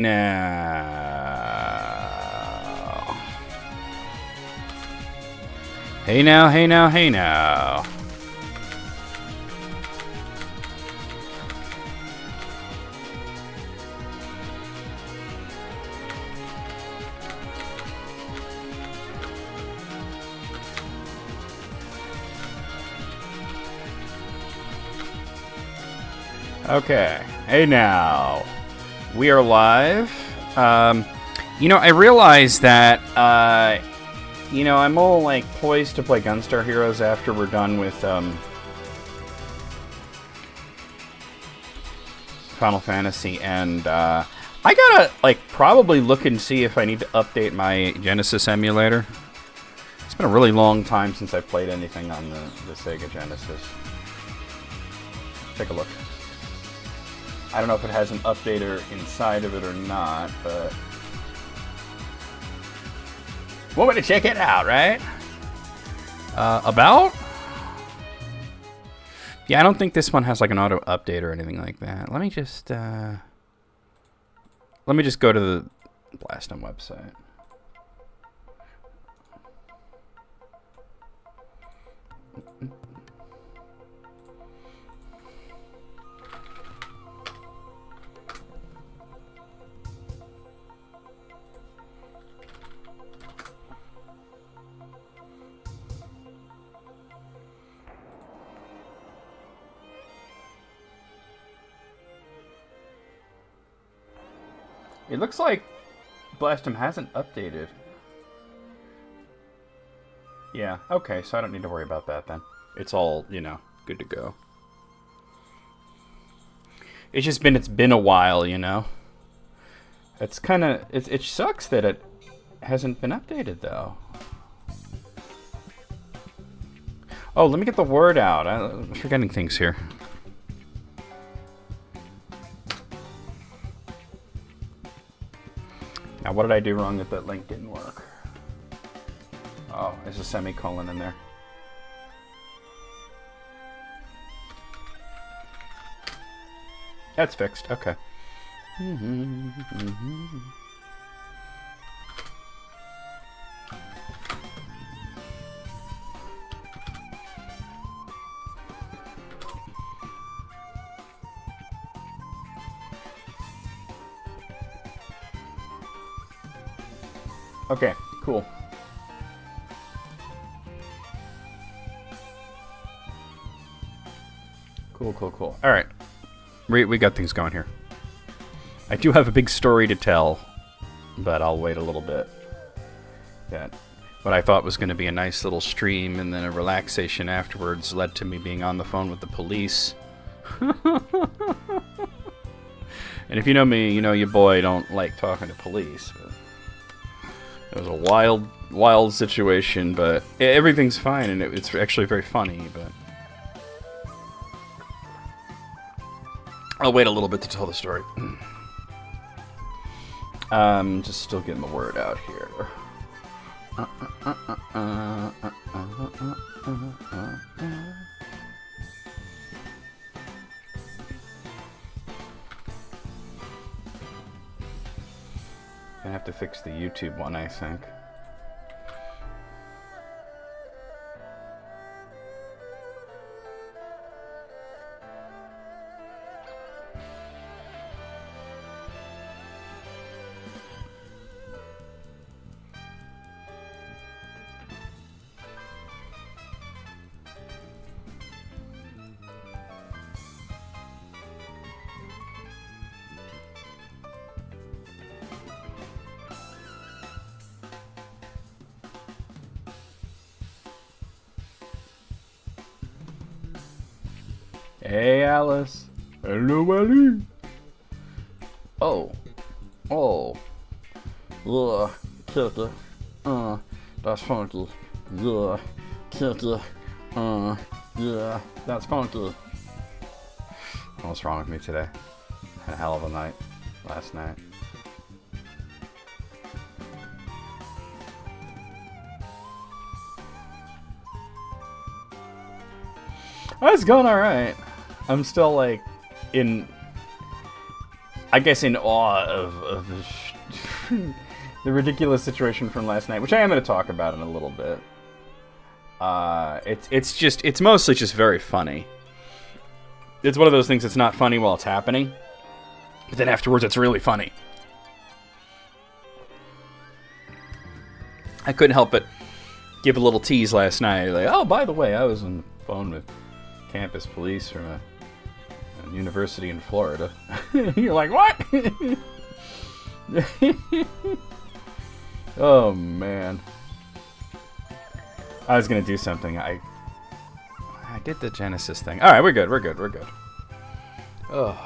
now. Hey now, hey now, hey now. Okay, hey now. We are live. I realize that, I'm all like poised to play Gunstar Heroes after we're done with Final Fantasy, and I gotta probably look and see if I need to update my Genesis emulator. It's been a really long time since I played anything on the Sega Genesis. Take a look. I don't know if it has an updater inside of it or not, but want me to check it out, right? About? Yeah, I don't think this one has like an auto update or anything like that. Let me just go to the Blastum website. It looks like Blastum hasn't updated. Yeah, okay, so I don't need to worry about that then. It's all, good to go. It's been a while, It's kind of, it sucks that it hasn't been updated though. Oh, let me get the word out. I'm forgetting things here. Now, what did I do wrong that link didn't work? Oh, there's a semicolon in there. That's fixed. Okay. Okay, cool. Cool. All right. We got things going here. I do have a big story to tell, but I'll wait a little bit. That what I thought was going to be a nice little stream and then a relaxation afterwards led to me being on the phone with the police. And if you know me, you know your boy don't like talking to police. But it was a wild situation, but everything's fine, and it's actually very funny, but I'll wait a little bit to tell the story. Just still getting the word out here. Gonna have to fix the YouTube one, I think. Hey, Alice. Hello, Ellie. Oh. Ugh, kitty. That's funky. Yeah, kitty. Yeah, that's funky. What's wrong with me today? Had a hell of a night last night. Oh, it's going alright. I'm still in I guess, in awe of the ridiculous situation from last night, which I am going to talk about in a little bit. It's mostly just very funny. It's one of those things that's not funny while it's happening, but then afterwards it's really funny. I couldn't help but give a little tease last night. Like, oh, by the way, I was on the phone with campus police from a university in Florida. You're like, what? Oh, man. I was going to do something. I did the Genesis thing. All right, we're good. Oh.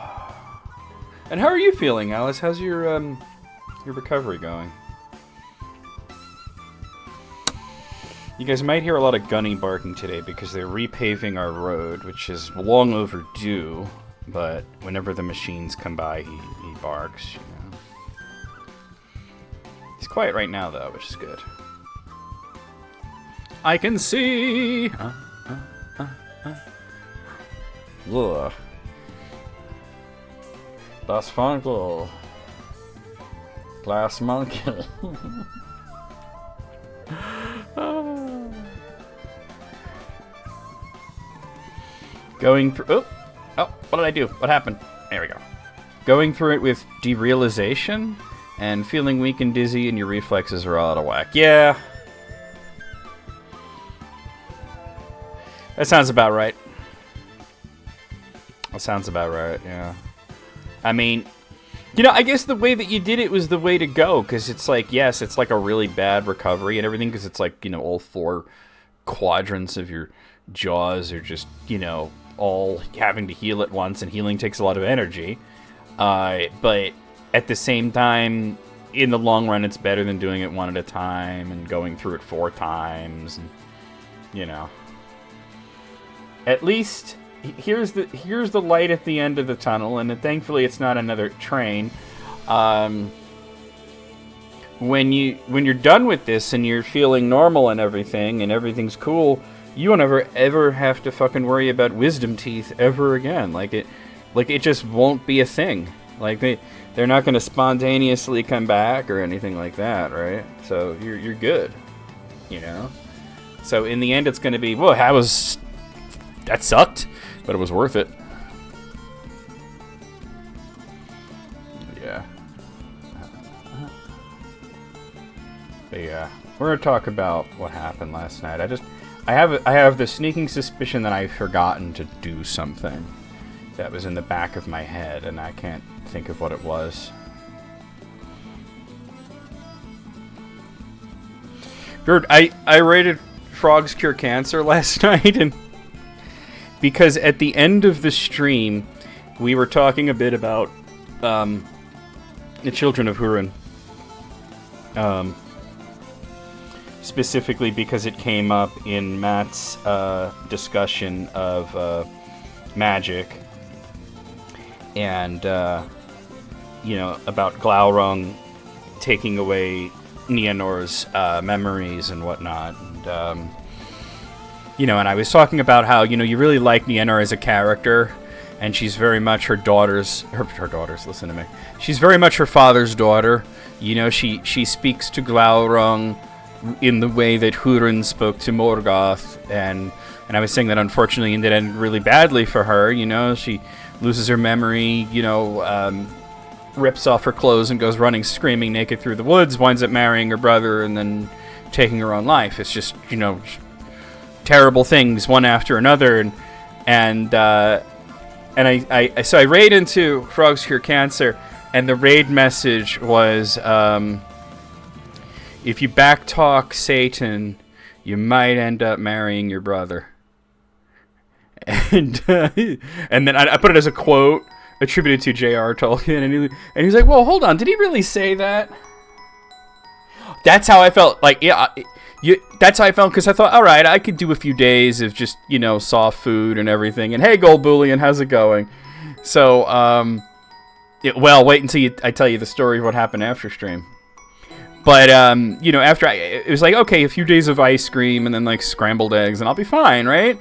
And how are you feeling, Alice? How's your recovery going? You guys might hear a lot of Gunny barking today because they're repaving our road, which is long overdue. But whenever the machines come by, he barks, you know. He's quiet right now, though, which is good. I can see! Ugh. Das Funkel. Glass Monkey. Going through... Oh, what did I do? What happened? There we go. Going through it with derealization and feeling weak and dizzy and your reflexes are all out of whack. Yeah. That sounds about right. Yeah. I mean, you know, I guess the way that you did it was the way to go, because it's like, yes, it's like a really bad recovery and everything, because it's like, you know, all 4 quadrants of your jaws are just, you know, all having to heal at once, and healing takes a lot of energy. But at the same time, in the long run, it's better than doing it one at a time and going through it 4 times, and, you know. At least here's the light at the end of the tunnel, and thankfully it's not another train. When you're done with this and you're feeling normal and everything's cool, you won't ever have to fucking worry about wisdom teeth ever again. Like it just won't be a thing. Like they're not going to spontaneously come back or anything like that, right? So you're good, you know. So in the end, it's going to be, well, that sucked, but it was worth it. Yeah. But yeah, we're gonna talk about what happened last night. I have the sneaking suspicion that I've forgotten to do something that was in the back of my head, and I can't think of what it was. Bird, I rated Frogs Cure Cancer last night, and because at the end of the stream, we were talking a bit about the Children of Hurin. Specifically because it came up in Matt's discussion of magic. And, you know, about Glaurung taking away Nianor's memories and whatnot. And, you know, and I was talking about how, you know, you really like Nienor as a character, and she's very much her daughter's, listen to me. She's very much her father's daughter. You know, she speaks to Glaurung in the way that Hurin spoke to Morgoth, and I was saying that unfortunately it ended really badly for her. You know, she loses her memory, you know, rips off her clothes and goes running screaming naked through the woods, winds up marrying her brother and then taking her own life. It's just, you know, terrible things one after another, so I raid into Frogs Cure Cancer, and the raid message was, if you backtalk Satan, you might end up marrying your brother. And then I put it as a quote attributed to J.R. Tolkien, and he's like, "Well, hold on, did he really say that?" That's how I felt. Like, yeah. That's how I felt, because I thought, all right, I could do a few days of just, you know, soft food and everything. And hey, Gold Bullion, how's it going? So, well, wait until I tell you the story of what happened after stream. But, you know, after it was like, okay, a few days of ice cream and then like scrambled eggs and I'll be fine, right?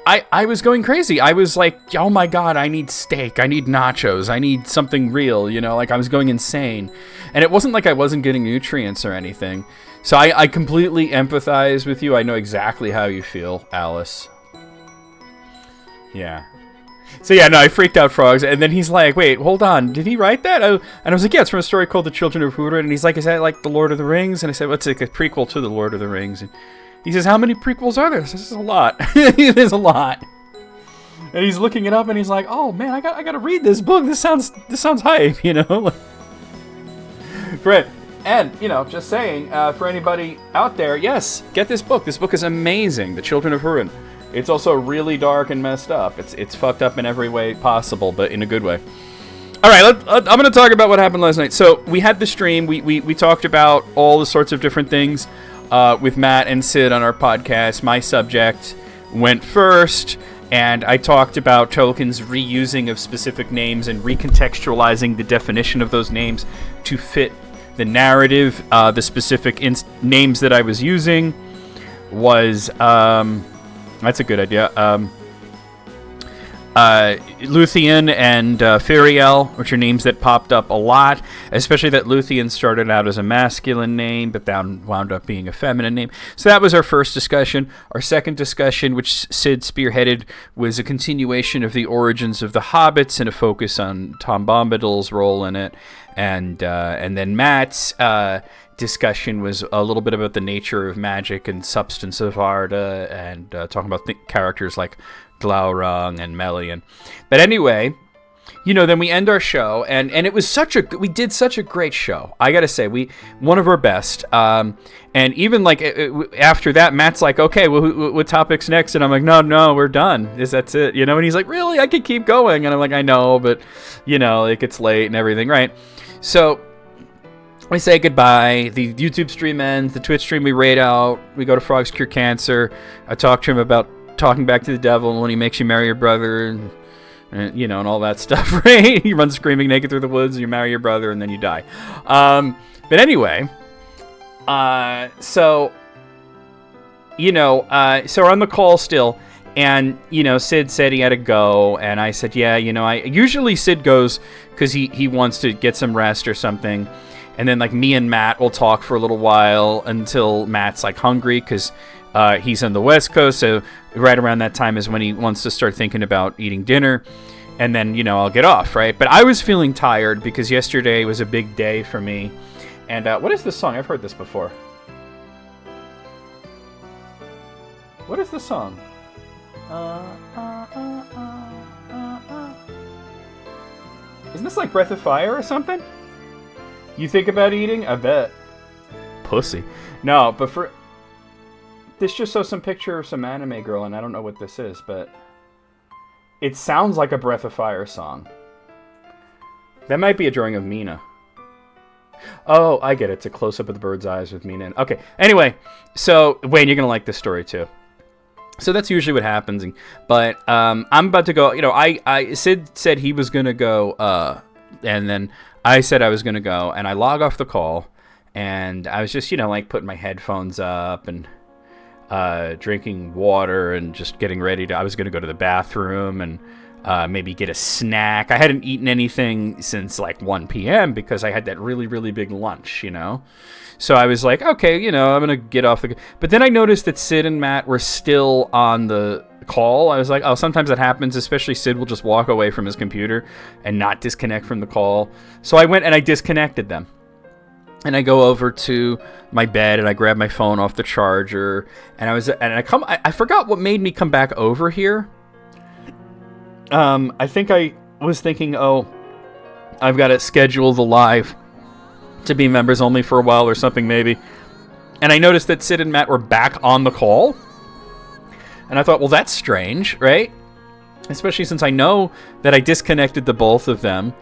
I was going crazy. I was like, oh my God, I need steak. I need nachos. I need something real, like I was going insane. And it wasn't like I wasn't getting nutrients or anything. So I completely empathize with you. I know exactly how you feel, Alice. Yeah. So yeah, no, I freaked out, Frogs. And then he's like, wait, hold on. Did he write that? And I was like, yeah, it's from a story called The Children of Húrin. And he's like, is that like The Lord of the Rings? And I said, well, it's like a prequel to The Lord of the Rings. And he says, how many prequels are there? I said, this is a lot. There's a lot. And he's looking it up and he's like, oh man, I got to read this book. This sounds hype, Fred. And, just saying, for anybody out there, yes, get this book. This book is amazing, The Children of Húrin. It's also really dark and messed up. It's fucked up in every way possible, but in a good way. All right, I'm going to talk about what happened last night. So we had the stream. We talked about all the sorts of different things with Matt and Sid on our podcast. My subject went first, and I talked about Tolkien's reusing of specific names and recontextualizing the definition of those names to fit the narrative. The specific names that I was using was, that's a good idea, Luthien and Firiel, which are names that popped up a lot, especially that Luthien started out as a masculine name, but then wound up being a feminine name. So that was our first discussion. Our second discussion, which Sid spearheaded, was a continuation of the origins of the Hobbits and a focus on Tom Bombadil's role in it. And then Matt's discussion was a little bit about the nature of magic and substance of Arda, and talking about characters like Glaurung and Melian. But anyway, then we end our show, and it was we did such a great show. I gotta say, one of our best. And even like after that, Matt's like, okay, well, what topics next? And I'm like, no, we're done. That's it, And he's like, really? I could keep going. And I'm like, I know, but it gets late and everything, right? So we say goodbye. The YouTube stream ends. The Twitch stream we raid out. We go to Frogs Cure Cancer. I talk to him about talking back to the devil when he makes you marry your brother, and and all that stuff, right? He runs screaming naked through the woods, you marry your brother, and then you die. But anyway, so we're on the call still, and Sid said he had to go, and I said, yeah, usually Sid goes because he wants to get some rest or something. And then, like, me and Matt will talk for a little while until Matt's, like, hungry because he's on the West Coast. So right around that time is when he wants to start thinking about eating dinner. And then, I'll get off, right? But I was feeling tired because yesterday was a big day for me. And what is this song? I've heard this before. What is this song? Isn't this like Breath of Fire or something? You think about eating? I bet. Pussy. No, but this just shows some picture of some anime girl, and I don't know what this is, but it sounds like a Breath of Fire song. That might be a drawing of Mina. Oh, I get it. It's a close-up of the bird's eyes with Mina. Okay. Anyway, so Wayne, you're gonna like this story too. So that's usually what happens. But I'm about to go. Sid said he was gonna go, and then I said I was going to go, and I log off the call, and I was just, like putting my headphones up and drinking water and just getting ready I was going to go to the bathroom and maybe get a snack. I hadn't eaten anything since like 1 p.m. because I had that really, really big lunch, So I was like, okay, I'm going to get off But then I noticed that Sid and Matt were still on the call. I was like, oh, sometimes that happens, especially Sid will just walk away from his computer and not disconnect from the call. So I went and I disconnected them. And I go over to my bed and I grab my phone off the charger, and I forgot what made me come back over here. I think I was thinking, I've got to schedule the live to be members only for a while or something maybe. And I noticed that Sid and Matt were back on the call. And I thought, well, that's strange, right? Especially since I know that I disconnected the both of them,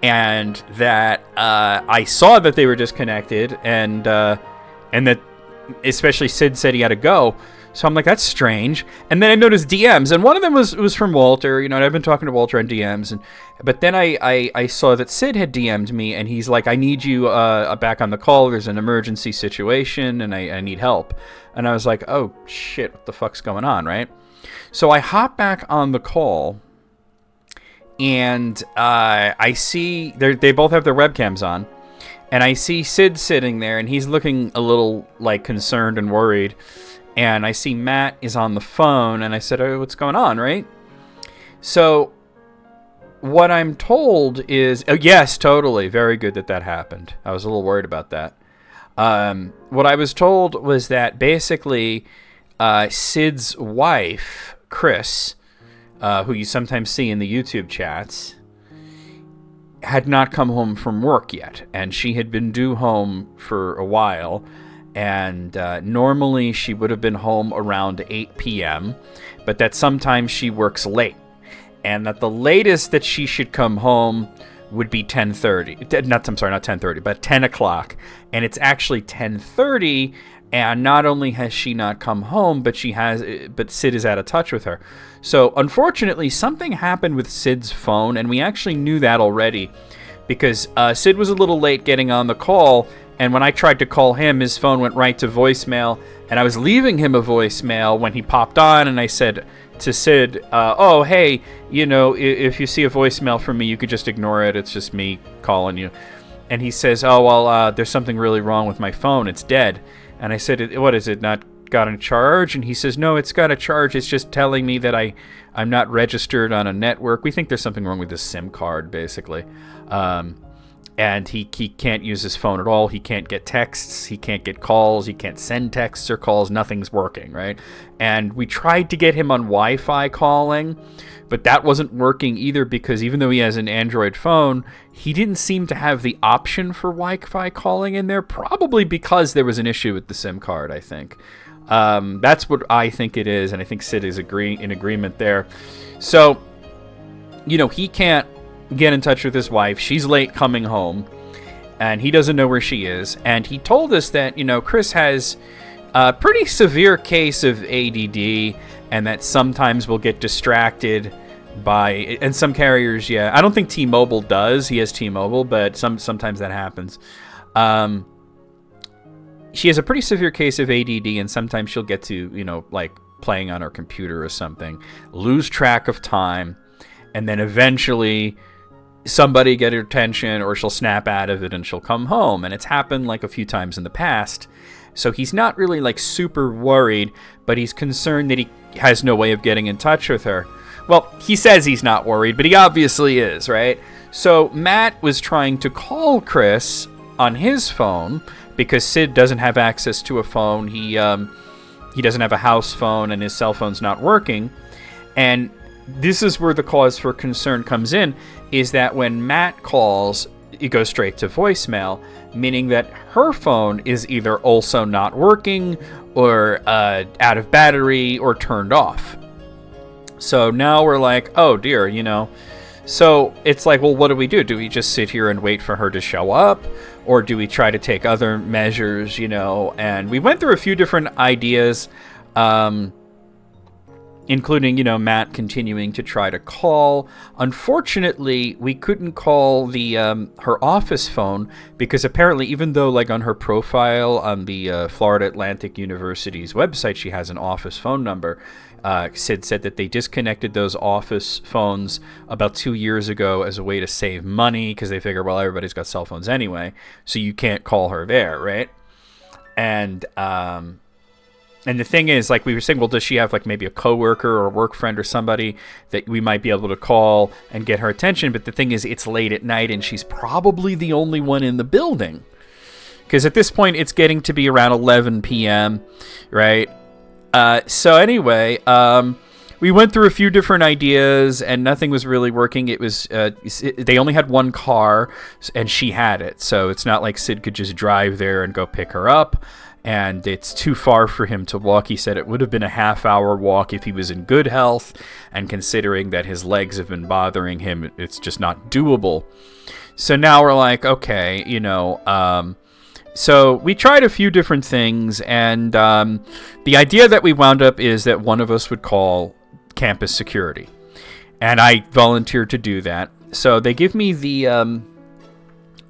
and that I saw that they were disconnected, and that especially Sid said he had to go. So I'm like, that's strange. And then I noticed DMs, and one of them was from Walter, and I've been talking to Walter on DMs, but then I saw that Sid had DM'd me, and he's like, I need you back on the call. There's an emergency situation, and I need help. And I was like, oh shit, what the fuck's going on, right? So I hop back on the call, and I see they both have their webcams on, and I see Sid sitting there, and he's looking a little like concerned and worried. And I see Matt is on the phone, and I said, "Oh, what's going on?" Right? So what I'm told is, oh, yes, totally, very good that happened. I was a little worried about that. What I was told was that basically Sid's wife, Chris, who you sometimes see in the YouTube chats, had not come home from work yet, and she had been due home for a while, and normally she would have been home around 8 p.m., but that sometimes she works late, and that the latest that she should come home would be 10:30. Not 10:30, but 10 o'clock, and it's actually 10:30. And not only has she not come home, but Sid is out of touch with her. So unfortunately, something happened with Sid's phone, and we actually knew that already because Sid was a little late getting on the call, and when I tried to call him, his phone went right to voicemail, and I was leaving him a voicemail when he popped on, and I said to Sid, oh, hey, if you see a voicemail from me, you could just ignore it. It's just me calling you. And he says, oh, well, there's something really wrong with my phone. It's dead. And I said, what is it, not got a charge? And he says, no, it's got a charge. It's just telling me that I'm not registered on a network. We think there's something wrong with his SIM card, basically. And he can't use his phone at all. He can't get texts. He can't get calls. He can't send texts or calls. Nothing's working, right? And we tried to get him on Wi-Fi calling, but that wasn't working either because even though he has an Android phone, he didn't seem to have the option for Wi-Fi calling in there, probably because there was an issue with the SIM card, I think. That's what I think it is, and I think Sid is in agreement there. So, he can't get in touch with his wife. She's late coming home, and he doesn't know where she is. And he told us that, Chris has a pretty severe case of ADD, and that sometimes will get distracted by, and some carriers, yeah. I don't think T-Mobile does. He has T-Mobile, but sometimes that happens. She has a pretty severe case of ADD, and sometimes she'll get to, like playing on her computer or something, lose track of time, and then eventually somebody get her attention, or she'll snap out of it and she'll come home. And it's happened like a few times in the past. So he's not really like super worried, but he's concerned that he has no way of getting in touch with her. Well, he says he's not worried, but he obviously is, right? So Matt was trying to call Chris on his phone because Sid doesn't have access to a phone. He doesn't have a house phone, and his cell phone's not working. And this is where the cause for concern comes in, is that when Matt calls, it goes straight to voicemail, meaning that her phone is either also not working or out of battery or turned off. So now we're like, oh dear, So it's like, well, what do we do? Do we just sit here and wait for her to show up? Or do we try to take other measures, And we went through a few different ideas, including, Matt continuing to try to call. Unfortunately, we couldn't call the her office phone because apparently, even though like on her profile on the Florida Atlantic University's website, she has an office phone number, Sid said that they disconnected those office phones about 2 years ago as a way to save money because they figure, well, everybody's got cell phones anyway, so you can't call her there, right? And the thing is, like we were saying, well, does she have like maybe a coworker or a work friend or somebody that we might be able to call and get her attention? But the thing is, it's late at night and she's probably the only one in the building. Because at this point, it's getting to be around 11 p.m., right? So anyway, we went through a few different ideas and nothing was really working. It was they only had one car and she had it. So it's not like Sid could just drive there and go pick her up. And it's too far for him to walk. He said it would have been a half-hour walk if he was in good health, and considering that his legs have been bothering him, it's just not doable. So now we're like, okay, so we tried a few different things, and the idea that we wound up is that one of us would call campus security, and I volunteered to do that. So they give me the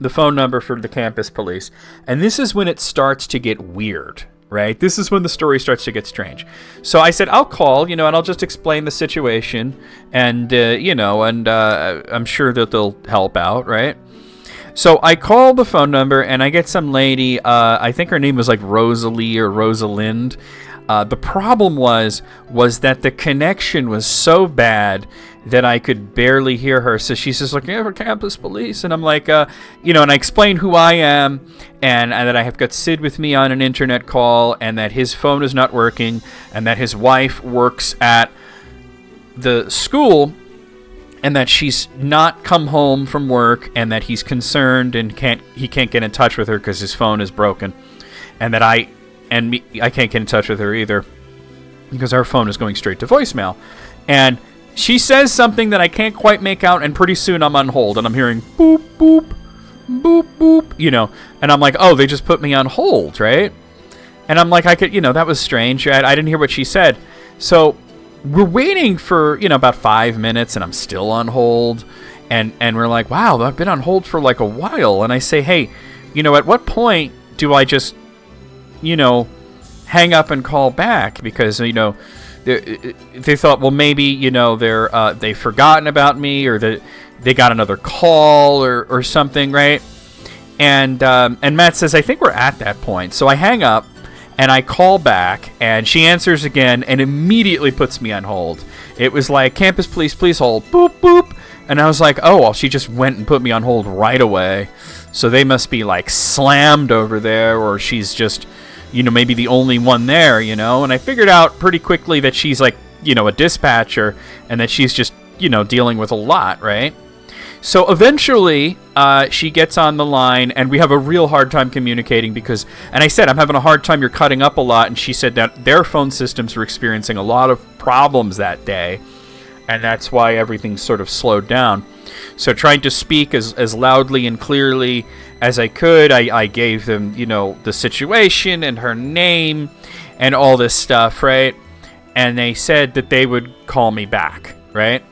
phone number for the campus police, and this is when it starts to get weird, right? This is when the story starts to get strange. So I said, I'll call, and I'll just explain the situation, and, I'm sure that they'll help out, right? So I call the phone number, and I get some lady, I think her name was like Rosalie or Rosalind. The problem was that the connection was so bad that I could barely hear her. So she's just like, yeah, for campus police. And I'm like, and I explain who I am and that I have got Sid with me on an internet call and that his phone is not working and that his wife works at the school and that she's not come home from work and that he's concerned and he can't get in touch with her because his phone is broken. And that I can't get in touch with her either because our phone is going straight to voicemail. And she says something that I can't quite make out, and pretty soon I'm on hold, and I'm hearing boop, boop, boop, boop, and I'm like, oh, they just put me on hold, right? And I'm like, that was strange. I didn't hear what she said. So we're waiting for, about 5 minutes, and I'm still on hold, and we're like, wow, I've been on hold for like a while. And I say, hey, at what point do I just hang up and call back? Because, they thought, well, maybe, they've forgotten about me or that they got another call or something, right? And Matt says, I think we're at that point. So I hang up and I call back and she answers again and immediately puts me on hold. It was like, campus police, please hold, boop, boop. And I was like, oh, well, she just went and put me on hold right away. So they must be like slammed over there, or she's just, maybe the only one there, and I figured out pretty quickly that she's like, a dispatcher and that she's just, dealing with a lot, right? So eventually she gets on the line and we have a real hard time communicating and I said, I'm having a hard time, you're cutting up a lot. And she said that their phone systems were experiencing a lot of problems that day. And that's why everything sort of slowed down. So trying to speak as loudly and clearly as I could, I gave them, the situation and her name and all this stuff, right? And they said that they would call me back, right?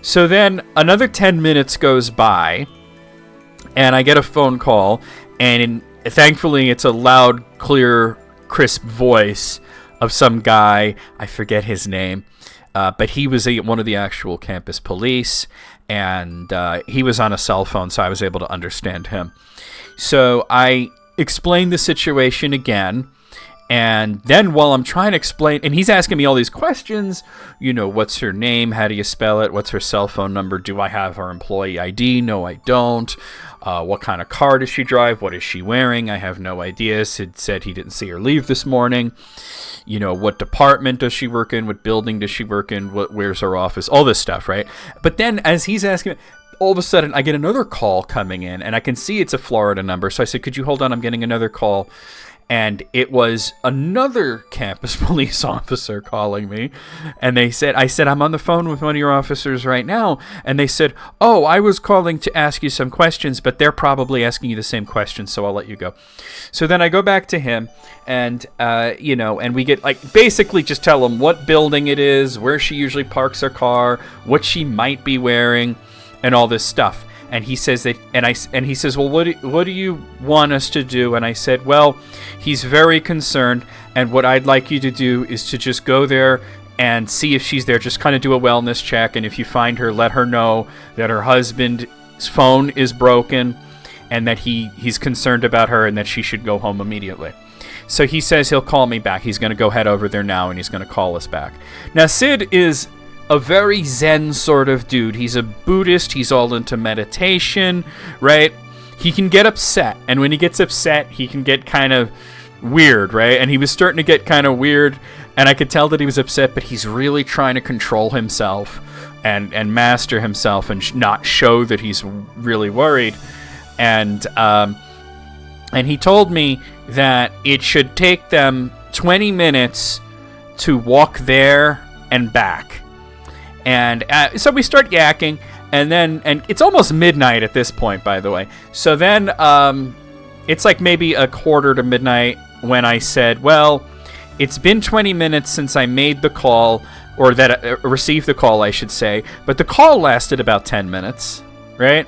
So then another 10 minutes goes by, and I get a phone call, and thankfully it's a loud, clear, crisp voice of some guy. I forget his name. But he was one of the actual campus police, and he was on a cell phone, so I was able to understand him. So I explained the situation again, and then while I'm trying to explain, and he's asking me all these questions, what's her name? How do you spell it? What's her cell phone number? Do I have her employee ID? No, I don't. What kind of car does she drive? What is she wearing? I have no idea. Sid said he didn't see her leave this morning. What department does she work in? What building does she work in? Where's her office? All this stuff, right? But then as he's asking, all of a sudden I get another call coming in, and I can see it's a Florida number. So I said, could you hold on? I'm getting another call. And it was another campus police officer calling me. And I said, I'm on the phone with one of your officers right now. And they said, oh, I was calling to ask you some questions, but they're probably asking you the same questions, so I'll let you go. So then I go back to him and, and we get basically just tell him what building it is, where she usually parks her car, what she might be wearing, and all this stuff. And he says that, and he says, well, what do you want us to do? And I said, well, he's very concerned, and what I'd like you to do is to just go there and see if she's there. Just kind of do a wellness check, and if you find her, let her know that her husband's phone is broken, and that he's concerned about her, and that she should go home immediately. So he says he'll call me back. He's going to head over there now, and he's going to call us back. Now, Sid is a very Zen sort of dude. He's a Buddhist. He's all into meditation, right? He can get upset, and when he gets upset, he can get kind of weird, right? And he was starting to get kind of weird, and I could tell that he was upset, but he's really trying to control himself and master himself and not show that he's really worried. And he told me that it should take them 20 minutes to walk there and back. And so we start yakking, and it's almost midnight at this point, by the way. So then it's like maybe a quarter to midnight when I said, well, it's been 20 minutes since I made the call, or that received the call, I should say. But the call lasted about 10 minutes, right?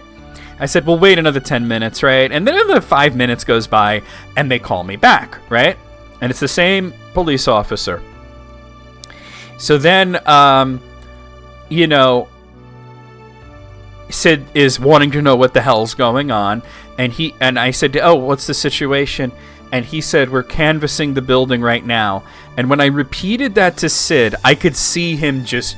I said, well, wait another 10 minutes, right? And then another 5 minutes goes by, and they call me back, right? And it's the same police officer. So then, you know, Sid is wanting to know what the hell's going on. And I said, oh, what's the situation? And he said, we're canvassing the building right now. And when I repeated that to Sid, I could see him just...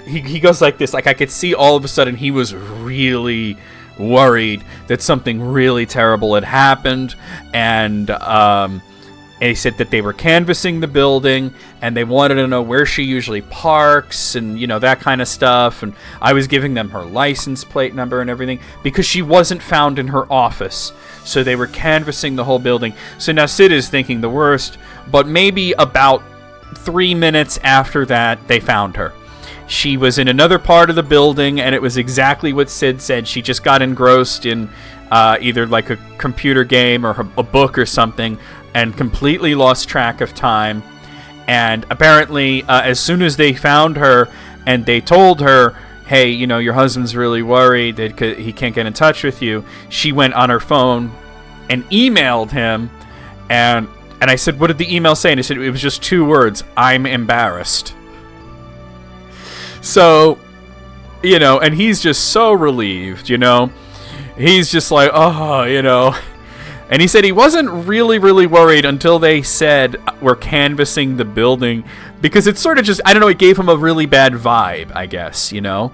He goes like this. Like, I could see all of a sudden he was really worried that something really terrible had happened. And he said that they were canvassing the building, and they wanted to know where she usually parks, and, you know, that kind of stuff. And I was giving them her license plate number and everything, because she wasn't found in her office. So they were canvassing the whole building. So now Sid is thinking the worst, but maybe about 3 minutes after that, they found her. She was in another part of the building, and it was exactly what Sid said. She just got engrossed in either like a computer game or a book or something, and completely lost track of time. And apparently, as soon as they found her and they told her, hey, you know, your husband's really worried that he can't get in touch with you, she went on her phone and emailed him. And I said, what did the email say? And he said, it was just 2 words, I'm embarrassed. So, you know, and he's just so relieved, you know. He's just like, oh, you know. And he said he wasn't really, really worried until they said we're canvassing the building, because it's sort of just, I don't know, it gave him a really bad vibe, I guess, you know.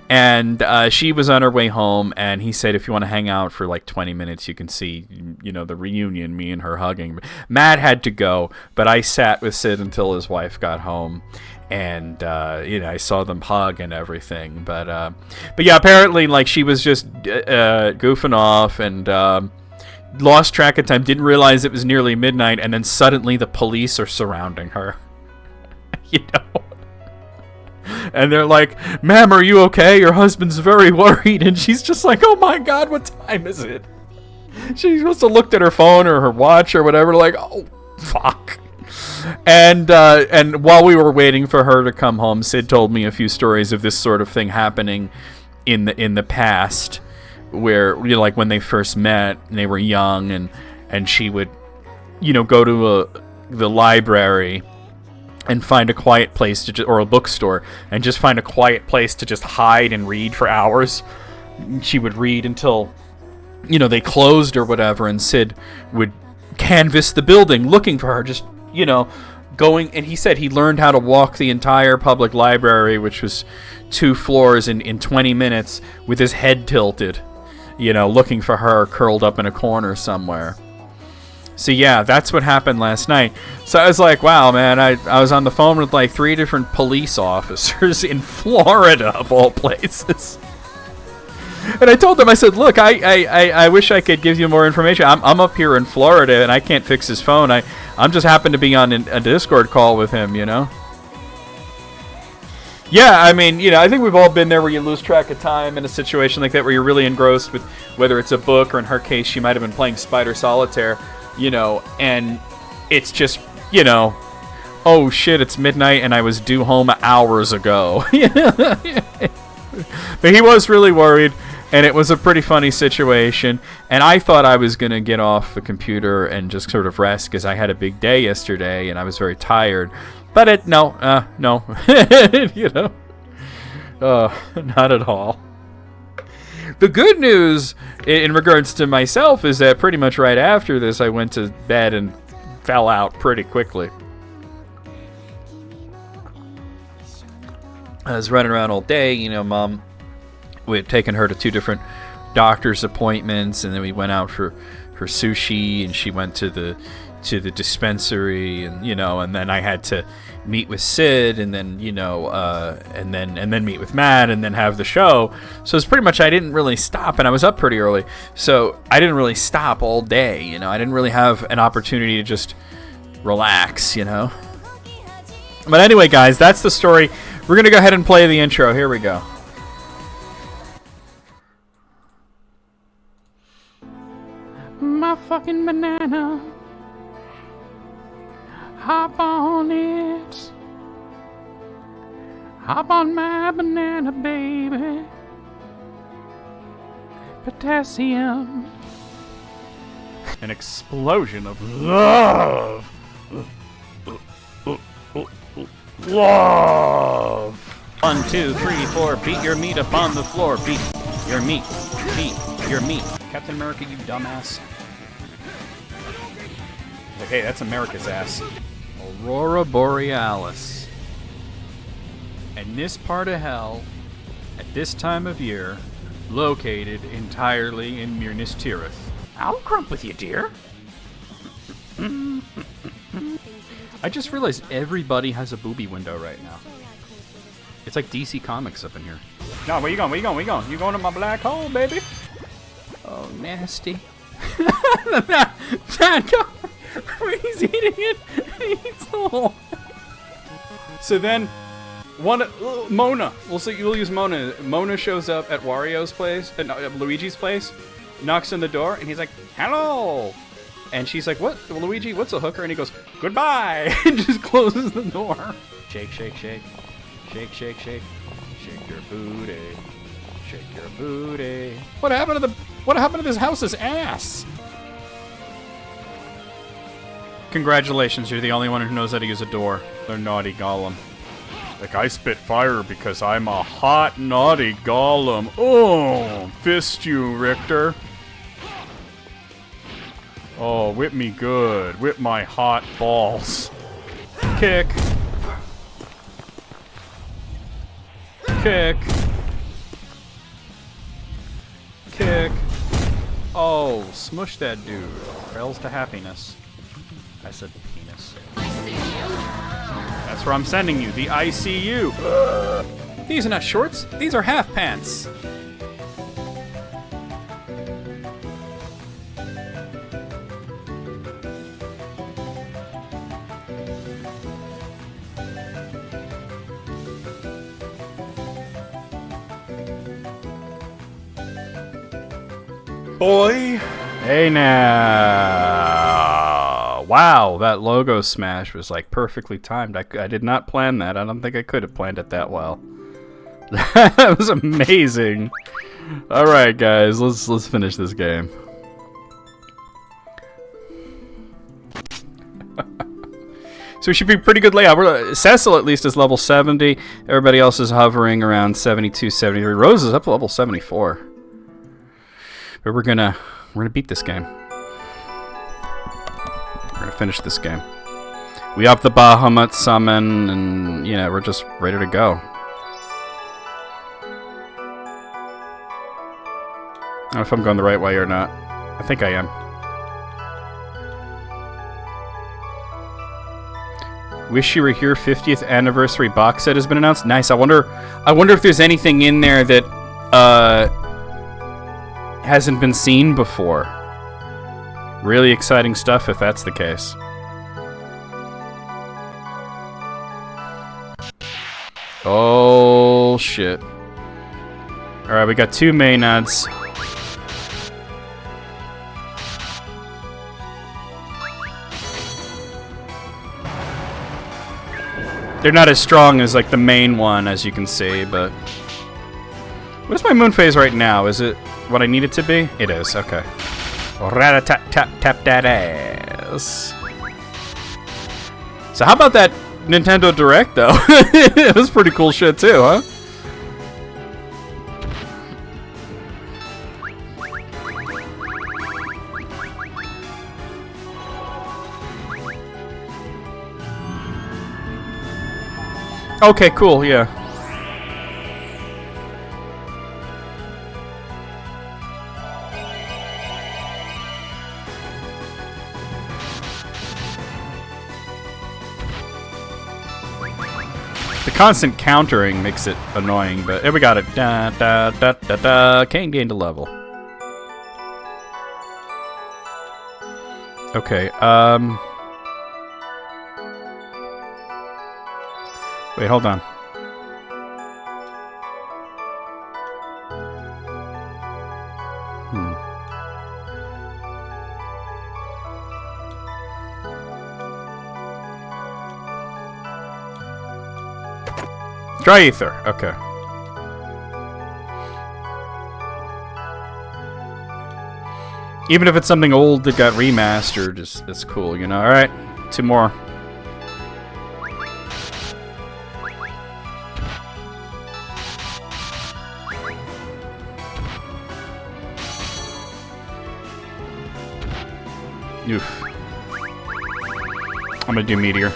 And she was on her way home, and he said, if you want to hang out for like 20 minutes, you can see, you know, the reunion, me and her hugging. Matt had to go, but I sat with Sid until his wife got home. And, you know, I saw them hug and everything. But yeah, apparently, like, she was just goofing off and lost track of time, didn't realize it was nearly midnight, and then suddenly the police are surrounding her. You know? And they're like, ma'am, are you okay? Your husband's very worried. And she's just like, oh my God, what time is it? She must have looked at her phone or her watch or whatever, like, oh, fuck. And while we were waiting for her to come home, Sid told me a few stories of this sort of thing happening in the past, where, you know, like when they first met and they were young, and she would, you know, go to the library and find a quiet place to or a bookstore and just find a quiet place to just hide and read for hours. She would read until, you know, they closed or whatever, and Sid would canvass the building looking for her, just, you know, going. And he said he learned how to walk the entire public library, which was 2 floors, in 20 minutes with his head tilted, you know, looking for her curled up in a corner somewhere. So yeah, that's what happened last night. So I was like, wow, man, I was on the phone with like 3 different police officers in Florida, of all places. And I told them, I said, look, I wish I could give you more information. I'm up here in Florida, and I can't fix his phone. I'm just happened to be on a Discord call with him, you know? Yeah, I mean, you know, I think we've all been there where you lose track of time in a situation like that, where you're really engrossed with whether it's a book, or in her case, she might have been playing Spider Solitaire, you know, and it's just, you know, oh shit, it's midnight and I was due home hours ago. But he was really worried, and it was a pretty funny situation. And I thought I was going to get off the computer and just sort of rest, because I had a big day yesterday and I was very tired. But no, you know, not at all. The good news in regards to myself is that pretty much right after this, I went to bed and fell out pretty quickly. I was running around all day, you know. Mom, we had taken her to 2 different doctor's appointments, and then we went out for sushi, and she went to the dispensary, and, you know, and then I had to meet with Sid, and then, you know, and then meet with Matt, and then have the show. So it's pretty much, I didn't really stop, and I was up pretty early, so I didn't really stop all day, you know. I didn't really have an opportunity to just relax, you know. But anyway, guys, that's the story. We're gonna go ahead and play the intro. Here we go. My fucking banana, hop on it. Hop on my banana, baby. Potassium. An explosion of love. Love. 1, 2, 3, 4. Beat your meat upon the floor. Beat your meat. Beat your meat. Captain America, you dumbass. Like, hey, that's America's ass. Aurora Borealis. And this part of hell, at this time of year, located entirely in Minas Tirith. I'll crump with you, dear. I just realized everybody has a booby window right now. It's like DC Comics up in here. No, where you going? Where you going? Where you going? You going to my black hole, baby? Oh, nasty. Man, he's eating it. He eats the hole. So then, Mona. We'll use Mona. Mona shows up at Wario's place, Luigi's place, knocks on the door, and he's like, "Hello." And she's like, "What, Luigi? What's a hooker?" And he goes, "Goodbye," and just closes the door. Shake, shake, shake, shake, shake, shake, shake your booty, shake your booty. What happened to this house's ass? Congratulations, you're the only one who knows how to use a door. They're naughty golem. Like, I spit fire because I'm a hot, naughty golem. Oh, fist you, Richter. Oh, whip me good. Whip my hot balls. Kick. Kick. Kick. Oh, smush that dude. Trails to happiness. I said penis. That's where I'm sending you, the ICU. These are not shorts, these are half pants. Boy. Hey now. Wow, that logo smash was like perfectly timed. I did not plan that. I don't think I could have planned it that well. That was amazing. All right, guys, let's finish this game. So we should be pretty good layout. Cecil at least is level 70. Everybody else is hovering around 72, 73. Rose is up to level 74. But we're gonna beat this game. We're gonna finish this game. We have the Bahamut summon, and we're just ready to go. I don't know if I'm going the right way or not. I think I am. Wish You Were Here 50th anniversary box set has been announced. Nice. I wonder if there's anything in there that hasn't been seen before. Really exciting stuff if that's the case. Oh shit. Alright, we got 2 Maenads. They're not as strong as like the main one, as you can see, but what is my moon phase right now? Is it what I need it to be? It is, okay. Rat-a-tap-tap-tap that ass. So how about that Nintendo Direct, though? It was pretty cool shit, too, huh? Okay, cool, yeah. The constant countering makes it annoying, but we got it. Da da da da da. Kane gained a level. Okay, wait, hold on. Dry ether, okay. Even if it's something old that got remastered, it's cool, Alright. 2 more. Oof. I'm gonna do Meteor.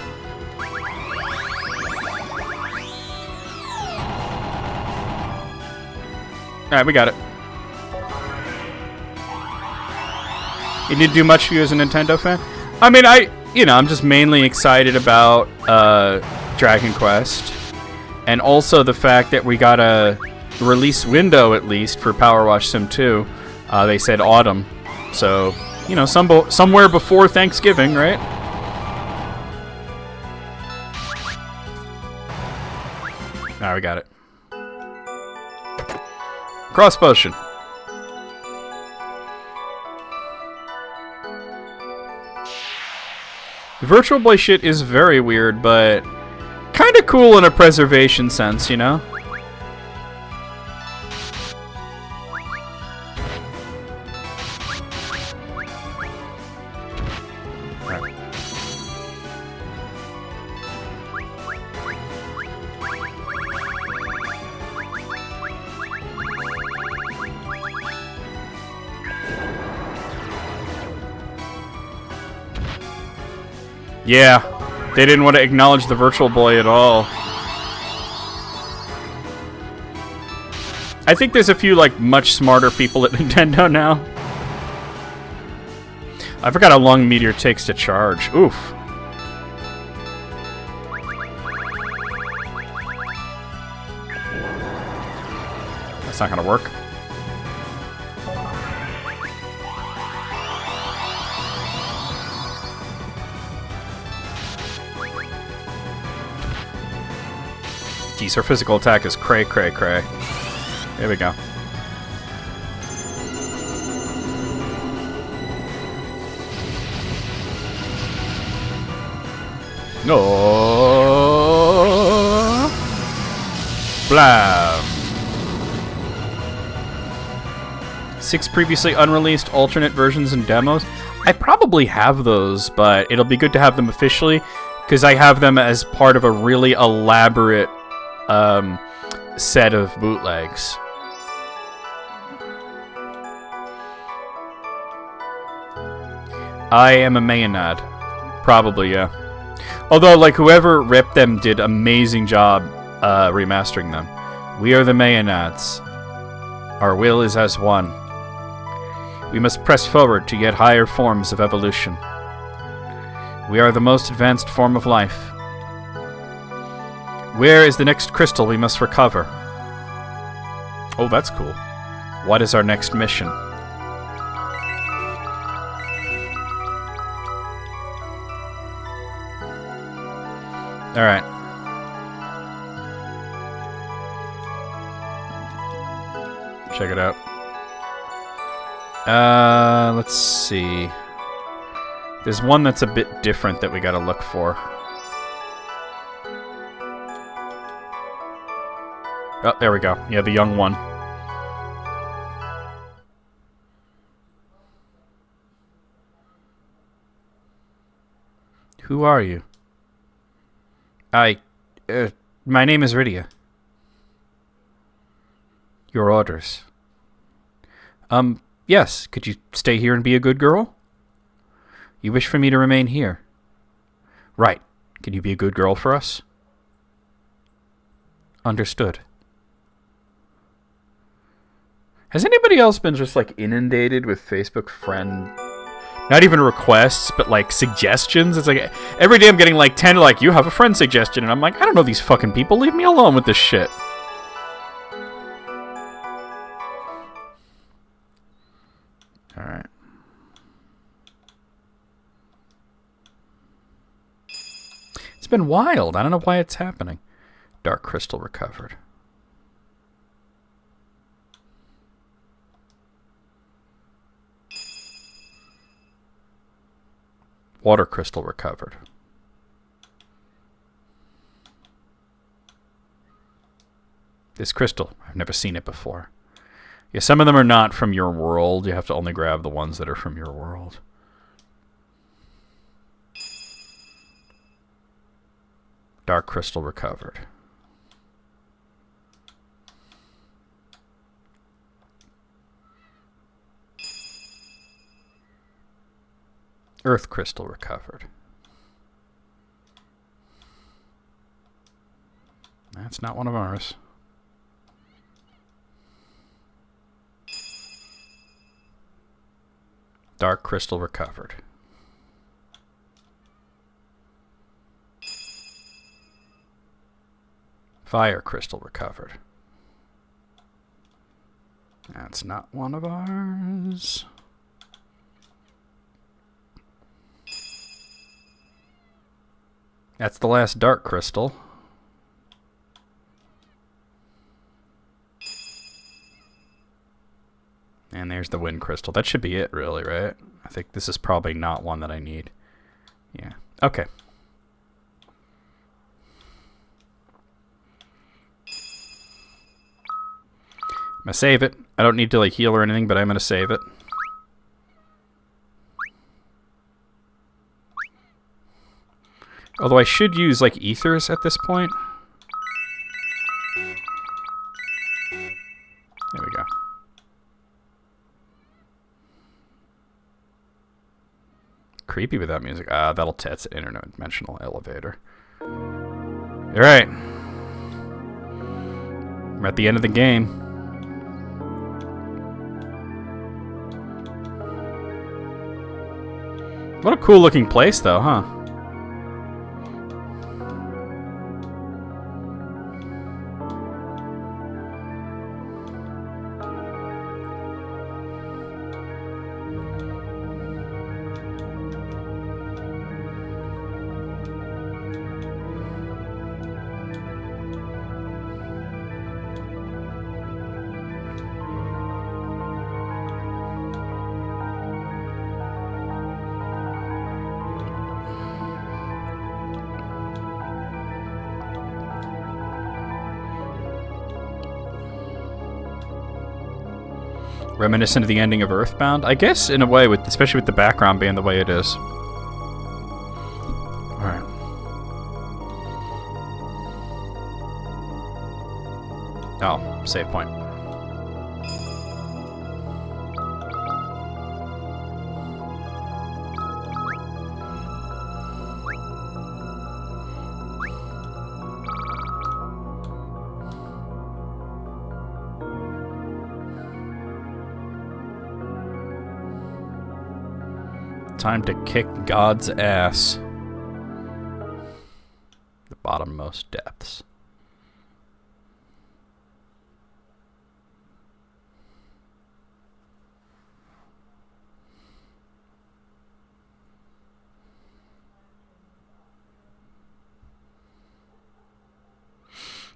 Alright, we got it. It didn't do much for you as a Nintendo fan? I mean, I'm just mainly excited about Dragon Quest. And also the fact that we got a release window, at least, for Power Wash Sim 2. They said autumn. So, you know, somewhere before Thanksgiving, right? Alright, we got it. Cross Potion. The Virtual Boy shit is very weird, but kind of cool in a preservation sense, you know? Right. Yeah, they didn't want to acknowledge the Virtual Boy at all. I think there's a few, like, much smarter people at Nintendo now. I forgot how long Meteor takes to charge. Oof. That's not gonna work. Jeez, her physical attack is cray, cray, cray. There we go. No. Blam. 6 previously unreleased alternate versions and demos. I probably have those, but it'll be good to have them officially, because I have them as part of a really elaborate set of bootlegs. I am a Maenad. Probably, yeah. Although, like, whoever ripped them did amazing job remastering them. We are the Maenads. Our will is as one. We must press forward to yet higher forms of evolution. We are the most advanced form of life. Where is the next crystal we must recover? Oh, that's cool. What is our next mission? Alright. Check it out. Let's see. There's one that's a bit different that we gotta look for. Oh, there we go. Yeah, the young one. Who are you? My name is Rydia. Your orders. Yes. Could you stay here and be a good girl? You wish for me to remain here? Right. Can you be a good girl for us? Understood. Has anybody else been just, like, inundated with Facebook friend... Not even requests, but, like, suggestions? It's like, every day I'm getting, like, 10, like, you have a friend suggestion, and I'm like, I don't know these fucking people, leave me alone with this shit. Alright. It's been wild, I don't know why it's happening. Dark Crystal recovered. Water Crystal recovered. This crystal, I've never seen it before. Yeah, some of them are not from your world. You have to only grab the ones that are from your world. Dark crystal recovered. Earth crystal recovered. That's not one of ours. Dark crystal recovered. Fire crystal recovered. That's not one of ours. That's the last dark crystal. And there's the wind crystal. That should be it, really, right? I think this is probably not one that I need. Yeah. Okay. I'm gonna save it. I don't need to like heal or anything, but I'm gonna save it. Although I should use like ethers at this point. There we go. Creepy with that music. Ah, that's an interdimensional elevator. Alright. We're at the end of the game. What a cool looking place though, huh? Reminiscent of the ending of Earthbound? I guess, in a way, especially with the background being the way it is. Alright. Oh, save point. Time to kick God's ass. The bottommost depths.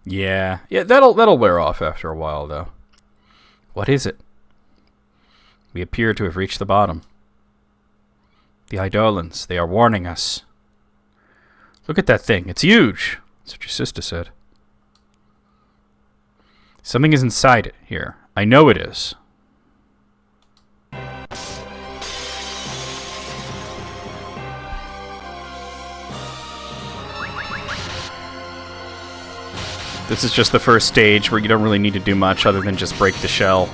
Yeah, that'll wear off after a while, though. What is it? We appear to have reached the bottom. The Eidolons, they are warning us. Look at that thing. It's huge. That's what your sister said. Something is inside it here. I know it is. This is just the first stage where you don't really need to do much other than just break the shell.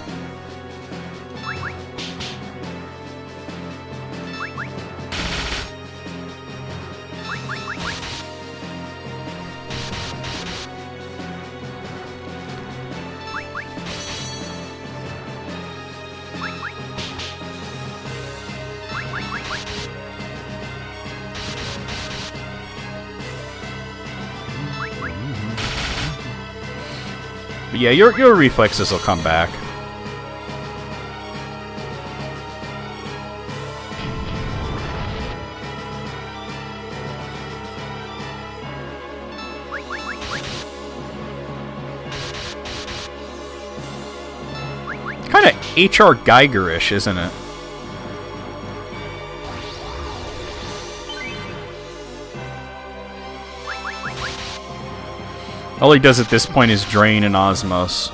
But yeah, your reflexes will come back. Kind of H.R. Geiger-ish, isn't it? All he does at this point is drain and osmos.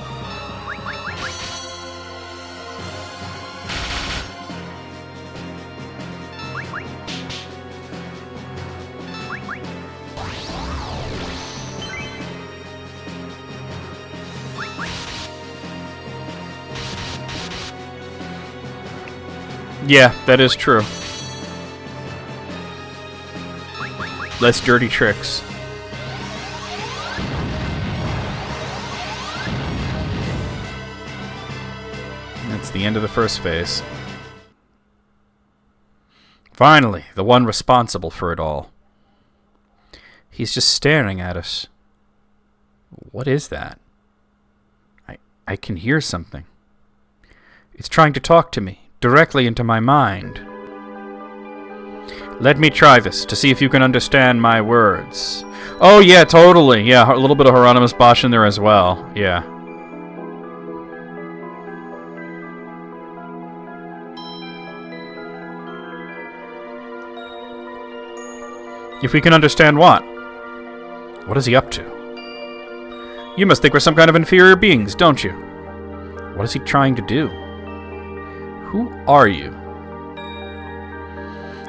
Yeah, that is true. Less dirty tricks. That's the end of the first phase. Finally, the one responsible for it all. He's just staring at us. What is that? I can hear something. It's trying to talk to me, directly into my mind. Let me try this, to see if you can understand my words. Oh yeah, totally. Yeah, a little bit of Hieronymus Bosch in there as well. Yeah. If we can understand what? What is he up to? You must think we're some kind of inferior beings, don't you? What is he trying to do? Who are you?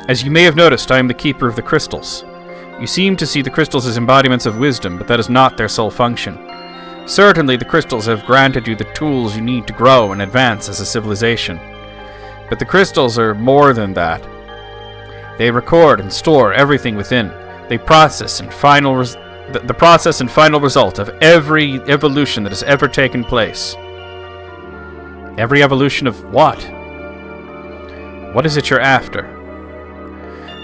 As you may have noticed, I am the keeper of the crystals. You seem to see the crystals as embodiments of wisdom, but that is not their sole function. Certainly, the crystals have granted you the tools you need to grow and advance as a civilization. But the crystals are more than that. They record and store everything within. They process and the process and final result of every evolution that has ever taken place. Every evolution of what? What is it you're after?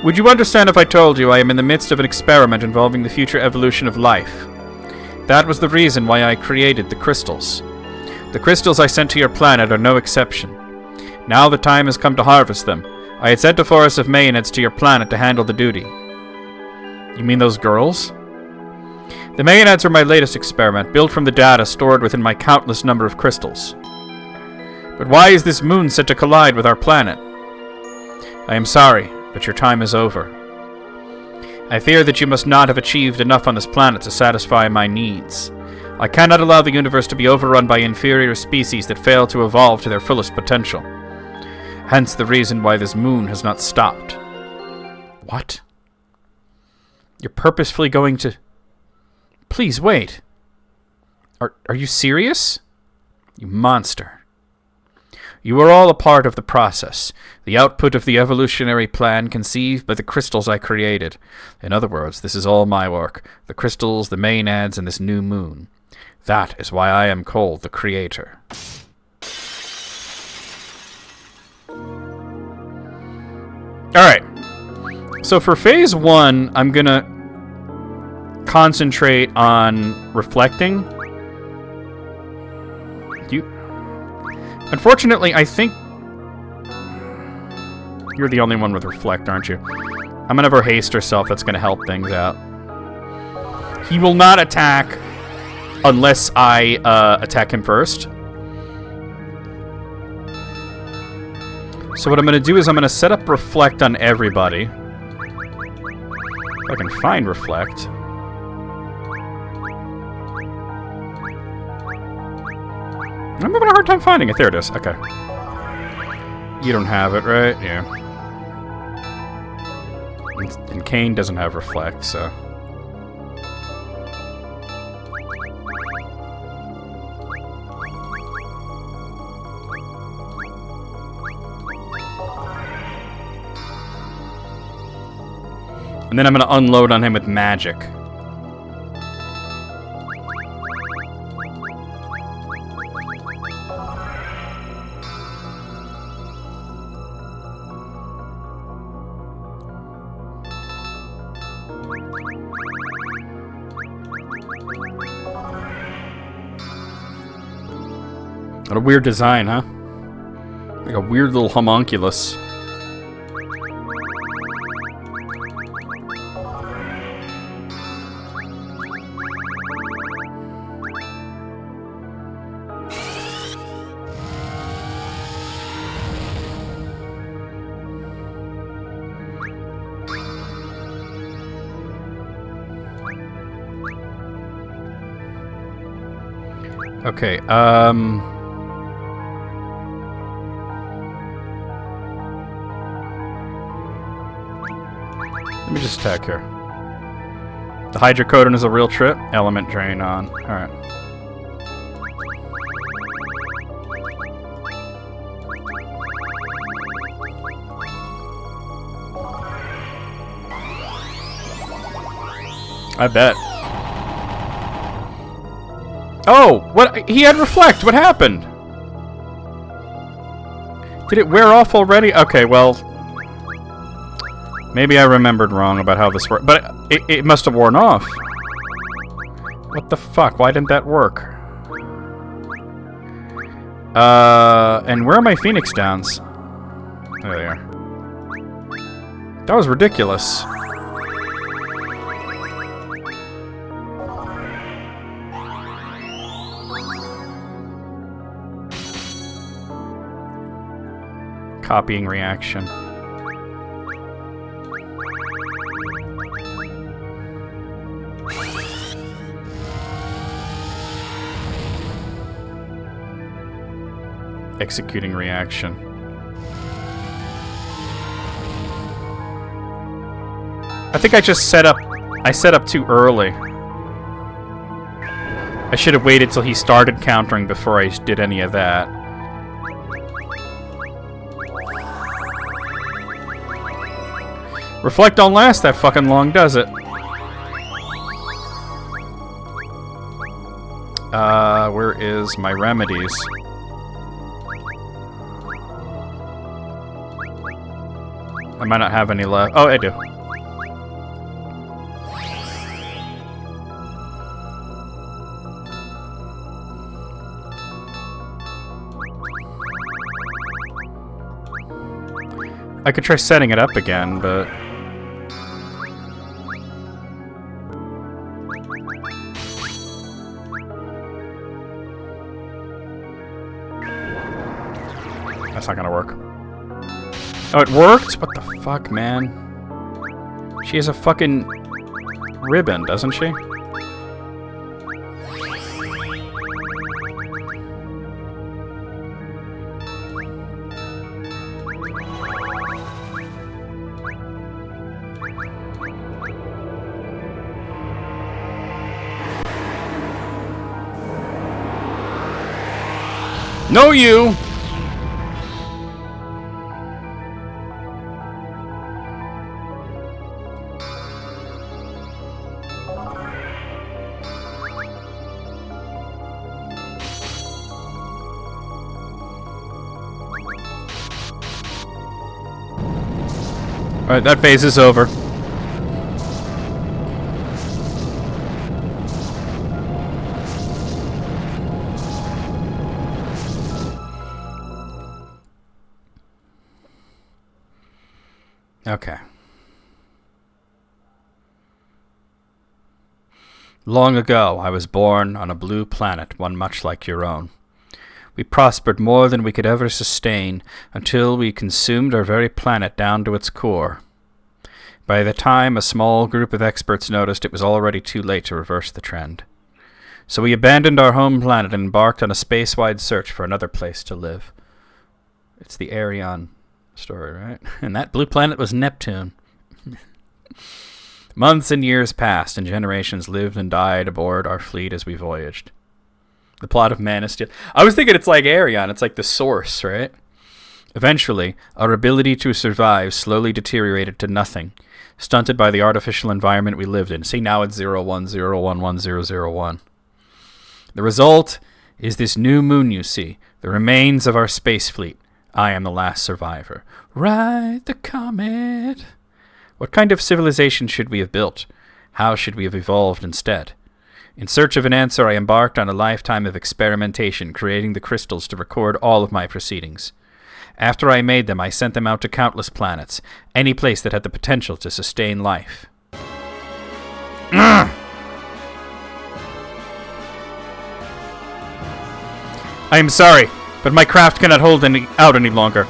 Would you understand if I told you I am in the midst of an experiment involving the future evolution of life? That was the reason why I created the crystals. The crystals I sent to your planet are no exception. Now the time has come to harvest them. I had sent a forest of Maenads to your planet to handle the duty. You mean those girls? The Maenads are my latest experiment, built from the data stored within my countless number of crystals. But why is this moon set to collide with our planet? I am sorry, but your time is over. I fear that you must not have achieved enough on this planet to satisfy my needs. I cannot allow the universe to be overrun by inferior species that fail to evolve to their fullest potential. Hence the reason why this moon has not stopped. What? You're purposefully going to... Please, wait. Are you serious? You monster. You are all a part of the process, the output of the evolutionary plan conceived by the crystals I created. In other words, this is all my work. The crystals, the Maenads, and this new moon. That is why I am called the Creator. Alright. So for phase 1, I'm gonna concentrate on reflecting. Unfortunately, I think you're the only one with reflect, aren't you? I'm gonna have her haste herself. That's gonna help things out. He will not attack unless I attack him first. So what I'm gonna do is I'm gonna set up reflect on everybody. If I can find reflect. I'm having a hard time finding it. There it is. Okay. You don't have it, right? Yeah. And Kane doesn't have reflect, so... And then I'm going to unload on him with magic. What a weird design, huh? Like a weird little homunculus. Okay, let me just attack here. The Hydrocodone is a real trip. Element drain on. Alright. I bet. Oh! What? He had reflect! What happened? Did it wear off already? Okay, well... maybe I remembered wrong about how this worked. But it must have worn off. What the fuck? Why didn't that work? And where are my Phoenix Downs? There they are. That was ridiculous. Copying reaction. Executing reaction. I think I just set up too early. I should have waited till he started countering before I did any of that. Reflect don't last that fucking long, does it? Where is my remedies? I might not have any left. Oh, I do. I could try setting it up again, but... that's not gonna work. Oh, it worked? What the fuck, man? She has a fucking ribbon, doesn't she? No, you! Alright, that phase is over. Okay. Long ago, I was born on a blue planet, one much like your own. We prospered more than we could ever sustain until we consumed our very planet down to its core. By the time a small group of experts noticed, it was already too late to reverse the trend. So we abandoned our home planet and embarked on a space-wide search for another place to live. It's the Arion story, right? And that blue planet was Neptune. Months and years passed, and generations lived and died aboard our fleet as we voyaged. The plot of Man of Steel. I was thinking it's like Arion. It's like the source, right? Eventually, our ability to survive slowly deteriorated to nothing, stunted by the artificial environment we lived in. See, now it's 010110001. The result is this new moon you see, the remains of our space fleet. I am the last survivor. Ride the comet. What kind of civilization should we have built? How should we have evolved instead? In search of an answer, I embarked on a lifetime of experimentation, creating the crystals to record all of my proceedings. After I made them, I sent them out to countless planets, any place that had the potential to sustain life. I am sorry, but my craft cannot hold out any longer.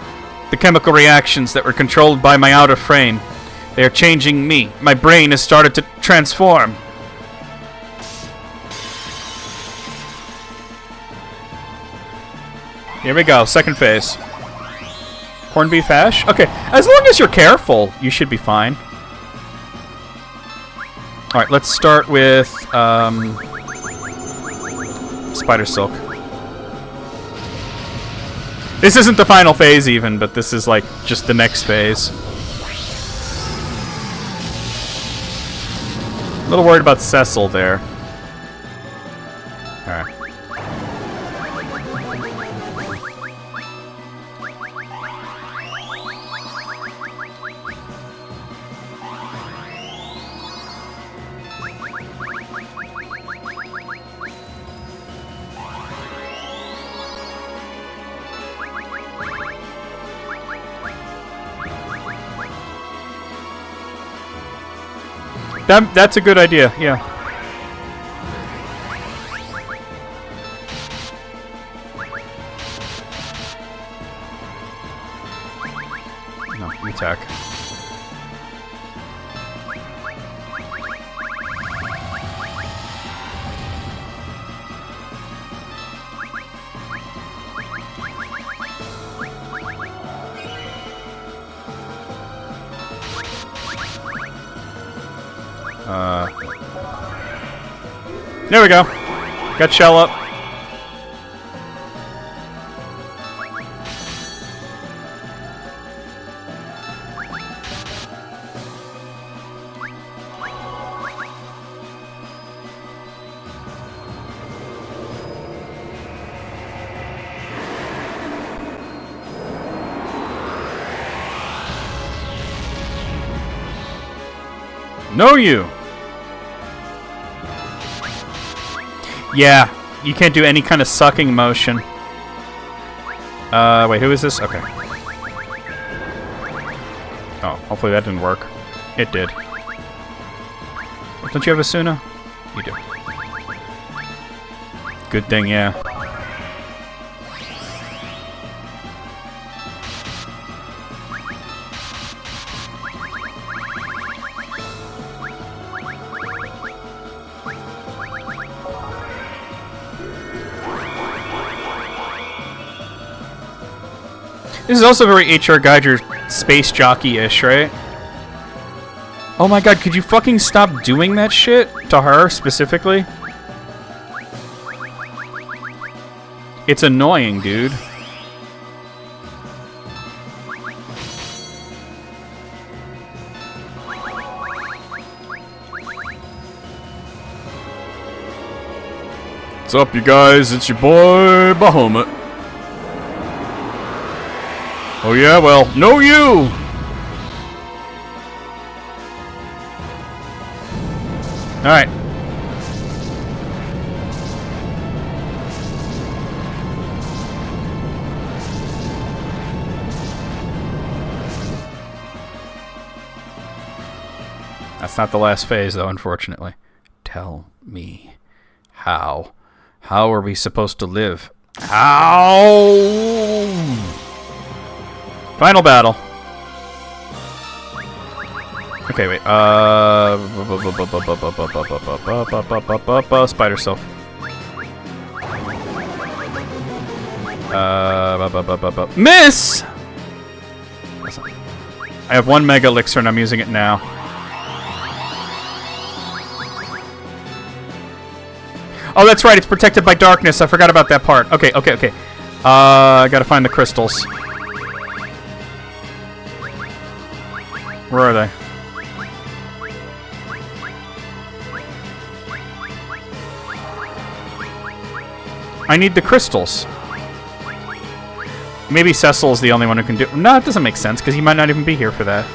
The chemical reactions that were controlled by my outer frame, they are changing me. My brain has started to transform. Here we go, second phase. Corned beef hash? Okay, as long as you're careful, you should be fine. Alright, let's start with spider silk. This isn't the final phase even, but this is like just the next phase. little worried about Cecil there. Alright. That's a good idea, yeah. No, you attack. There we go. Got shell up. Know you. Yeah, you can't do any kind of sucking motion. Wait, who is this? Okay. Oh, hopefully that didn't work. It did. Don't you have Asuna? You do. Good thing, yeah. This is also very HR Geiger space jockey-ish, right? Oh my god, could you fucking stop doing that shit? To her, specifically? It's annoying, dude. What's up, you guys? It's your boy, Bahamut. Oh yeah, well, no you! Alright. That's not the last phase, though, unfortunately. Tell me how. How are we supposed to live? How? Final battle. Okay, wait. Spider Silk. Miss! I have one Mega Elixir and I'm using it now. Oh, that's right. It's protected by darkness. I forgot about that part. Okay, okay, okay. I gotta find the crystals. Where are they? I need the crystals. Maybe Cecil's the only one who can do... No, it doesn't make sense, because he might not even be here for that.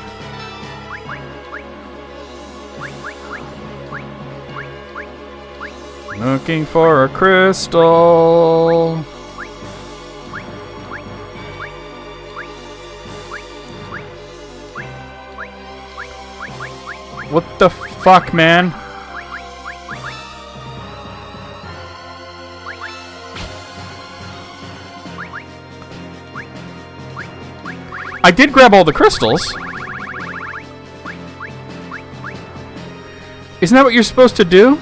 Looking for a crystal. What the fuck, man? I did grab all the crystals. Isn't that what you're supposed to do?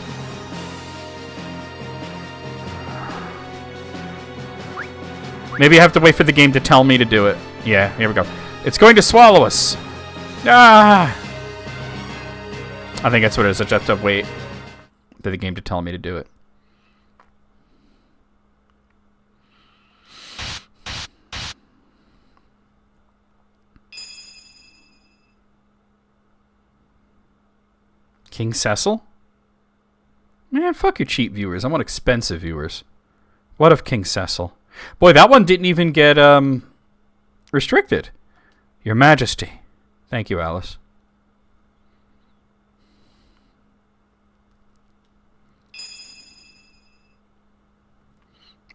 Maybe I have to wait for the game to tell me to do it. Yeah, here we go. It's going to swallow us. Ah! I think that's what it is. I just have to wait for the game to tell me to do it. King Cecil? Man, fuck your cheap viewers. I want expensive viewers. What of King Cecil? Boy, that one didn't even get restricted. Your Majesty. Thank you, Alice.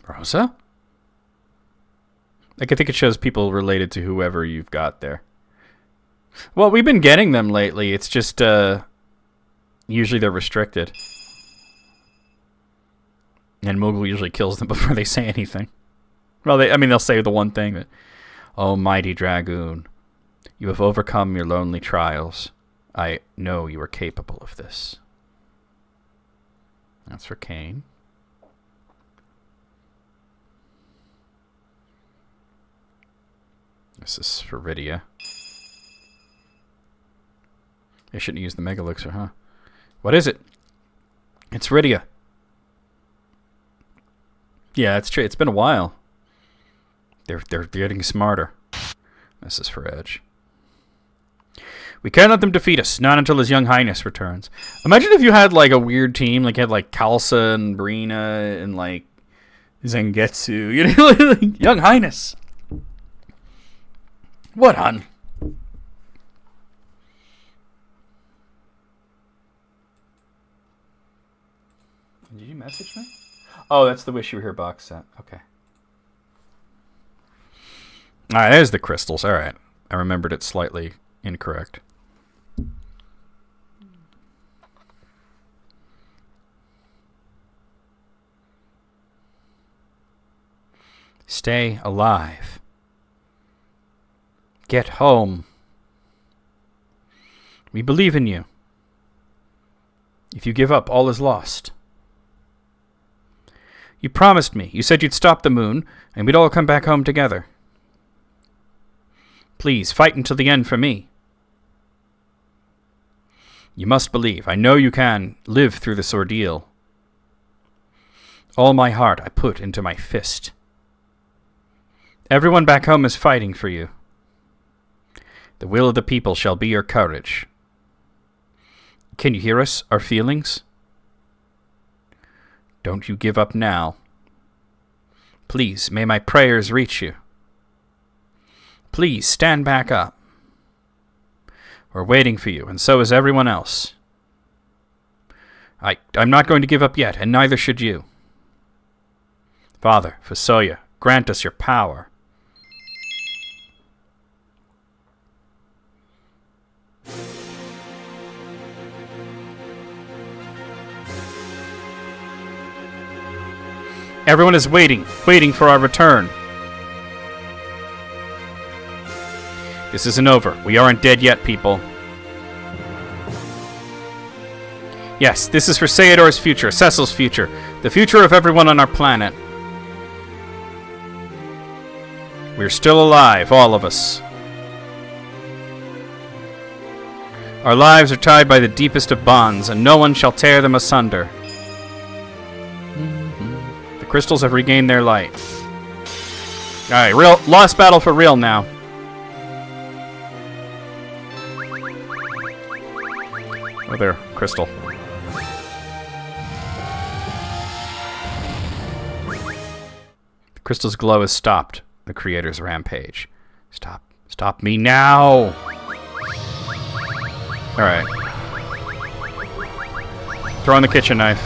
Rosa? Like, I think it shows people related to whoever you've got there. Well, we've been getting them lately. It's just, usually they're restricted. And Moogle usually kills them before they say anything. Well, they'll say the one thing that, "Oh, mighty dragoon, you have overcome your lonely trials. I know you are capable of this." That's for Cain. This is for Rydia. I shouldn't use the Mega Elixir, huh? What is it? It's Rydia. Yeah, it's true. It's been a while. They're getting smarter. This is for Edge. We can't let them defeat us, not until His Young Highness returns. Imagine if you had like a weird team, like you had like Kalsa and Brina and like Zangetsu. You know, like, Young Highness. What on? Did you message me? Oh, that's the Wish You Were Here box set. Okay. Alright, there's the crystals. Alright. I remembered it slightly incorrect. Stay alive. Get home. We believe in you. If you give up, all is lost. You promised me. You said you'd stop the moon, and we'd all come back home together. Please, fight until the end for me. You must believe. I know you can live through this ordeal. All my heart I put into my fist. Everyone back home is fighting for you. The will of the people shall be your courage. Can you hear us, our feelings? Don't you give up now. Please, may my prayers reach you. Please, stand back up. We're waiting for you, and so is everyone else. I'm not going to give up yet, and neither should you. Father, Fusoya, grant us your power. Everyone is waiting for our return. This isn't over. We aren't dead yet, people. Yes, this is for Sayador's future, Cecil's future, the future of everyone on our planet. We're still alive, all of us. Our lives are tied by the deepest of bonds, and no one shall tear them asunder. The crystals have regained their light. Alright, lost battle for real now. Oh, there, crystal. The crystal's glow has stopped the creator's rampage. Stop me now! Alright. Throw in the kitchen knife.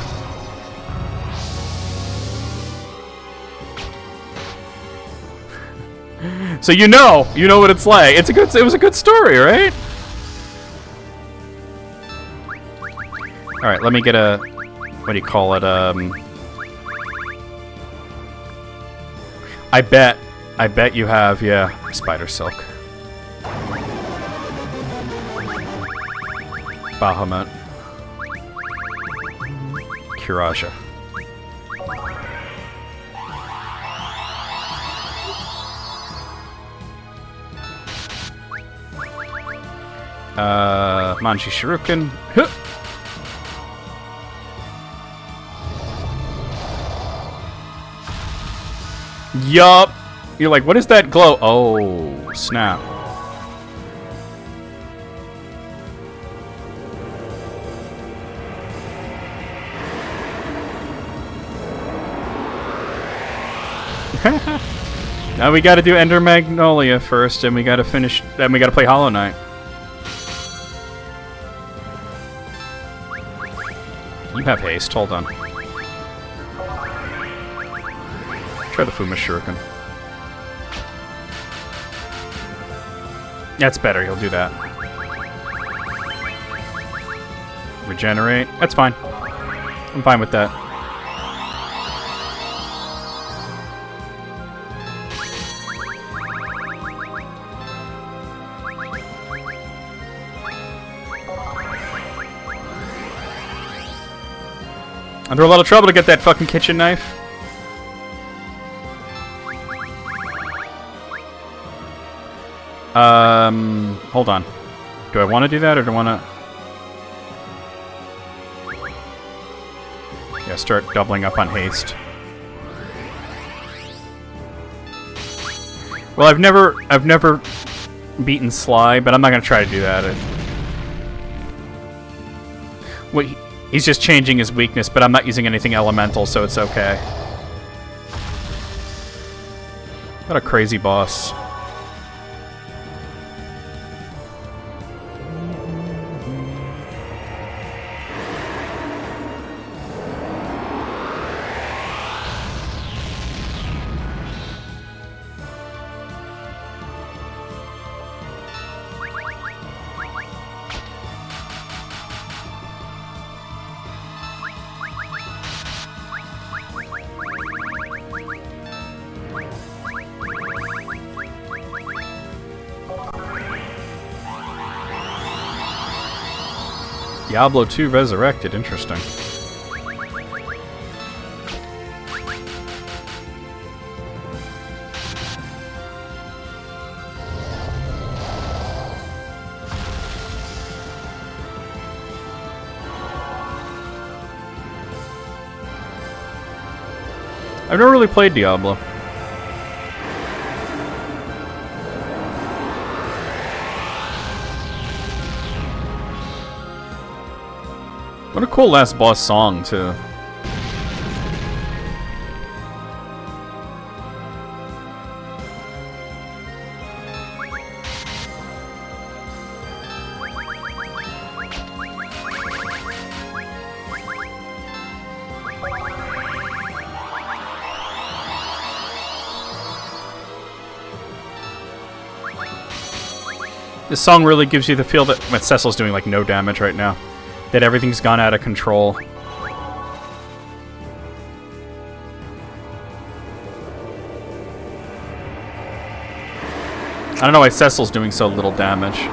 So you know what it's like. It was a good story, right? Alright, let me get a, what do you call it, I bet you have, yeah, Spider Silk. Bahamut. Kiraja. Manji Shuriken. Huh. Yup. You're like, what is that glow? Oh, snap. Now we gotta do Ender Magnolia first, and we gotta finish. Then we gotta play Hollow Knight. You have haste. Hold on. Try the Fuma Shuriken. That's better. He'll do that. Regenerate. That's fine. I'm fine with that. Under a lot of trouble to get that fucking kitchen knife. Hold on. Do I want to do that, or do I want to... Yeah, start doubling up on haste. Well, I've never beaten Sly, but I'm not gonna try to do that. Wait, he's just changing his weakness, but I'm not using anything elemental, so it's okay. What a crazy boss. Diablo 2 Resurrected, interesting. I've never really played Diablo. What a cool last boss song, too. This song really gives you the feel that Cecil's doing like no damage right now. That everything's gone out of control. I don't know why Cecil's doing so little damage.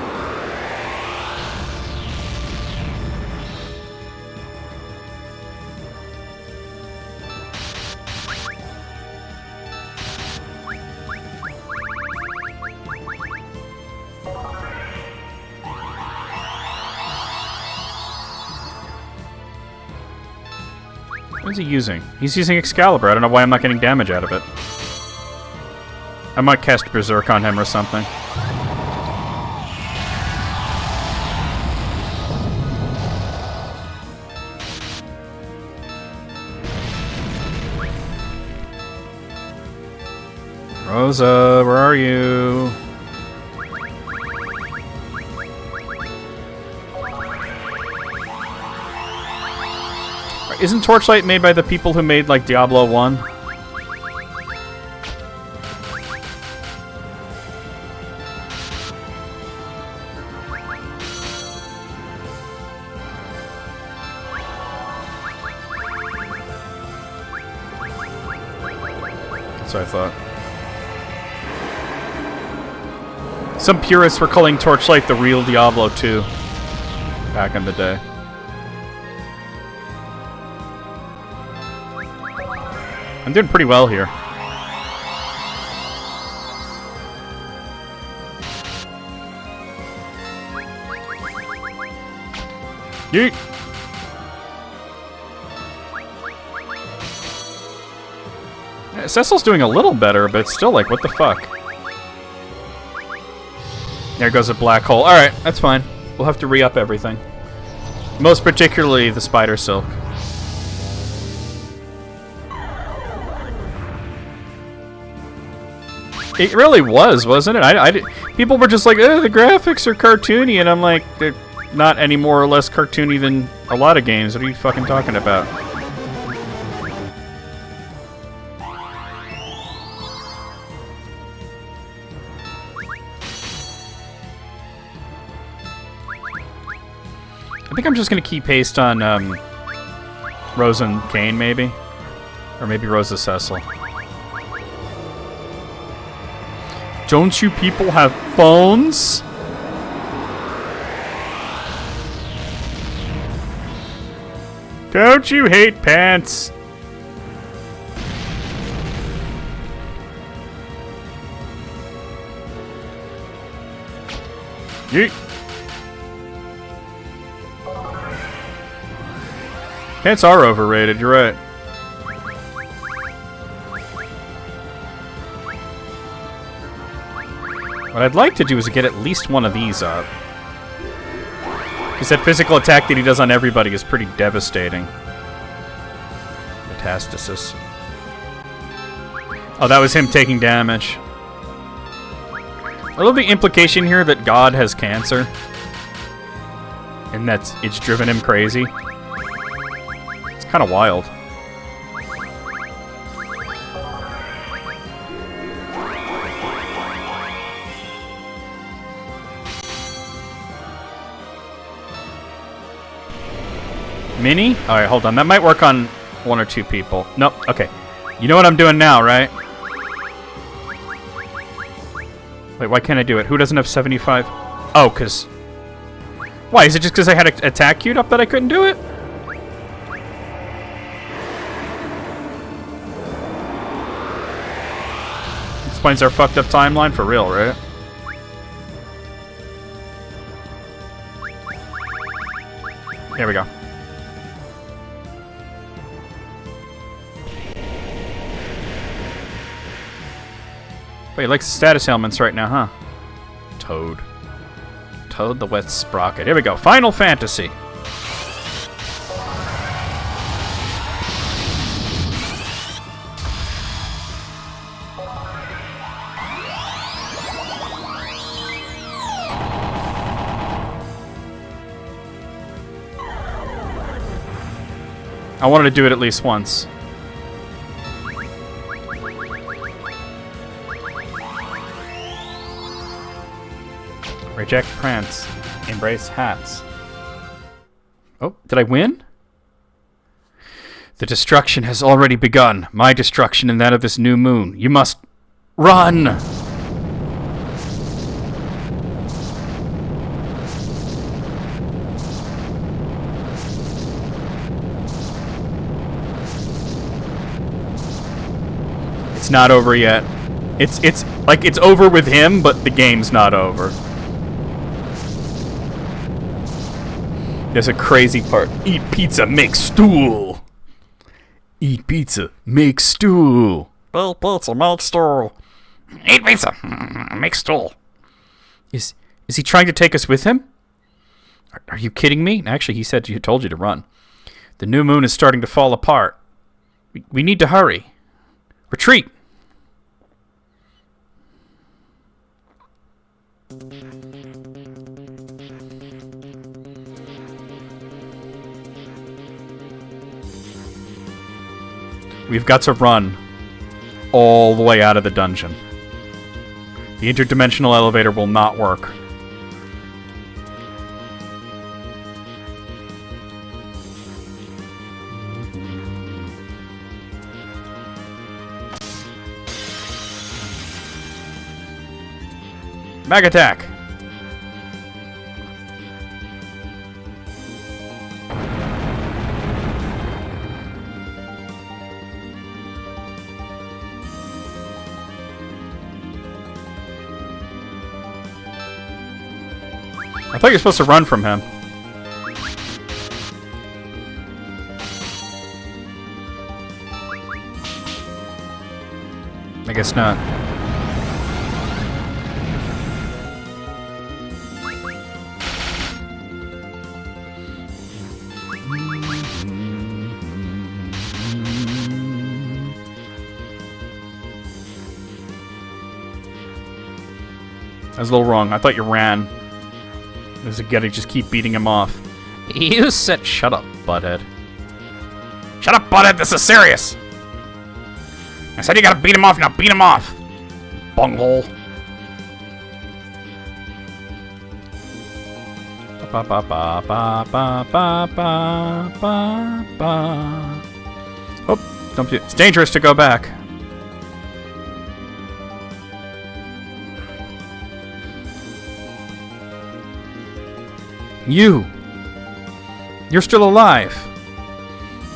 What is he using? He's using Excalibur. I don't know why I'm not getting damage out of it. I might cast Berserk on him or something. Rosa, where are you? Isn't Torchlight made by the people who made, like, Diablo 1? That's what I thought. Some purists were calling Torchlight the real Diablo 2 back in the day. I'm doing pretty well here. Yeet! Yeah, Cecil's doing a little better, but it's still like, what the fuck? There goes a black hole. Alright, that's fine. We'll have to re-up everything. Most particularly the Spider Silk. It really was, wasn't it? People were just like, the graphics are cartoony, and I'm like, they're not any more or less cartoony than a lot of games. What are you fucking talking about? I think I'm just gonna keep paste on Rosa and Kane, maybe, or maybe Rosa Cecil. Don't you people have phones? Don't you hate pants? Yeet. Pants are overrated, you're right. What I'd like to do is get at least one of these up. Because that physical attack that he does on everybody is pretty devastating. Metastasis. Oh, that was him taking damage. I love the implication here that God has cancer. And it's driven him crazy. It's kind of wild. Mini? Alright, hold on. That might work on one or two people. Nope. Okay. You know what I'm doing now, right? Wait, why can't I do it? Who doesn't have 75? Oh, because... Why? Is it just because I had an attack queued up that I couldn't do it? Explains our fucked up timeline for real, right? Here we go. Wait, he likes the status ailments right now, huh? Toad. Toad the Wet Sprocket. Here we go. Final Fantasy. I wanted to do it at least once. Reject Prance. Embrace hats. Oh, did I win? The destruction has already begun. My destruction and that of this new moon. You must run! It's not over yet. It's like it's over with him, but the game's not over. There's a crazy part. Eat pizza, make stool. Eat pizza, make stool. Eat pizza, make stool. Eat pizza, make stool. Is he trying to take us with him? Are you kidding me? Actually, he said he told you to run. The new moon is starting to fall apart. We need to hurry. Retreat. We've got to run all the way out of the dungeon. The interdimensional elevator will not work. Mag attack! I thought you were supposed to run from him. I guess not. I was a little wrong. I thought you ran. There's a guy to just keep beating him off. You said, shut up, butthead. Shut up, butthead. This is serious. I said you gotta beat him off. Now beat him off. Bunghole. Ba ba ba ba ba ba ba ba ba. Oh, don't be. It's dangerous to go back. You're still alive.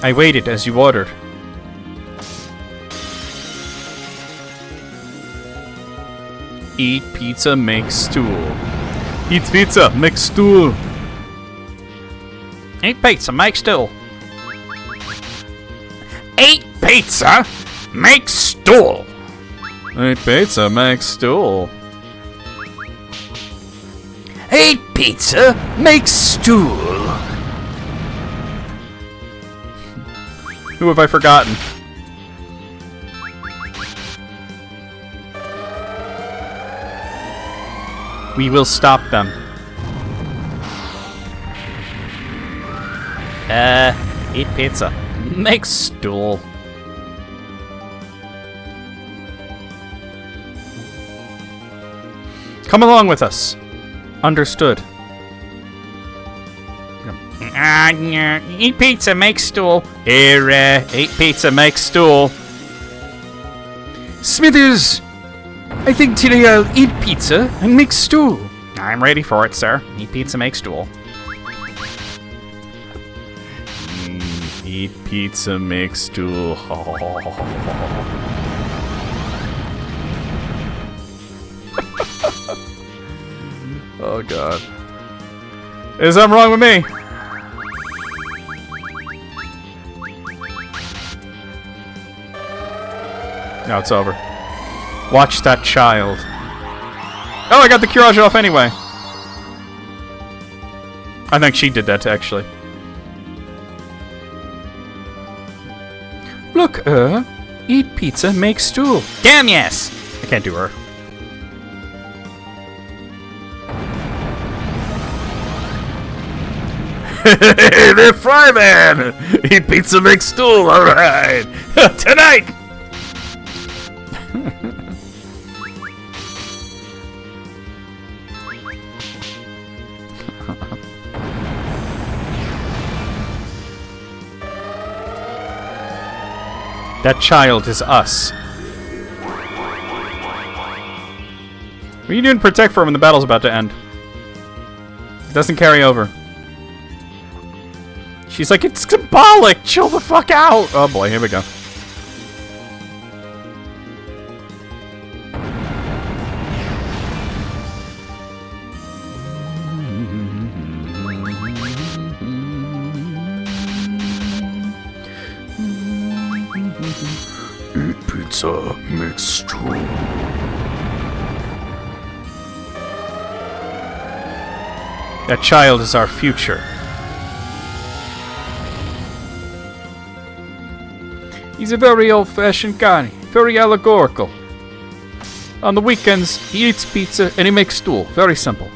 I waited as you ordered. Eat pizza, make stool. Eat pizza, make stool. Eat pizza, make stool. Eat pizza, make stool. Eat pizza, make stool. Eat pizza, make stool. Who have I forgotten? We will stop them. Eat pizza. Make stool. Come along with us. Understood. Eat pizza, make stool. Here, eat pizza, make stool. Smithers! I think today I'll eat pizza and make stool. I'm ready for it, sir. Eat pizza, make stool. Eat pizza, make stool. Oh, God. Is something wrong with me? Now it's over. Watch that child. Oh, I got the Curage off anyway. I think she did that, actually. Look, eat pizza, make stool. Damn yes! I can't do her. Hey, the fry man! Eat pizza, make stool, alright! Tonight! That child is us. What are you doing to protect for when the battle's about to end? It doesn't carry over. She's like, it's symbolic! Chill the fuck out! Oh boy, here we go. Eat pizza, make stew. That child is our future. He's a very old-fashioned guy, very allegorical. On the weekends, he eats pizza and he makes stool. Very simple.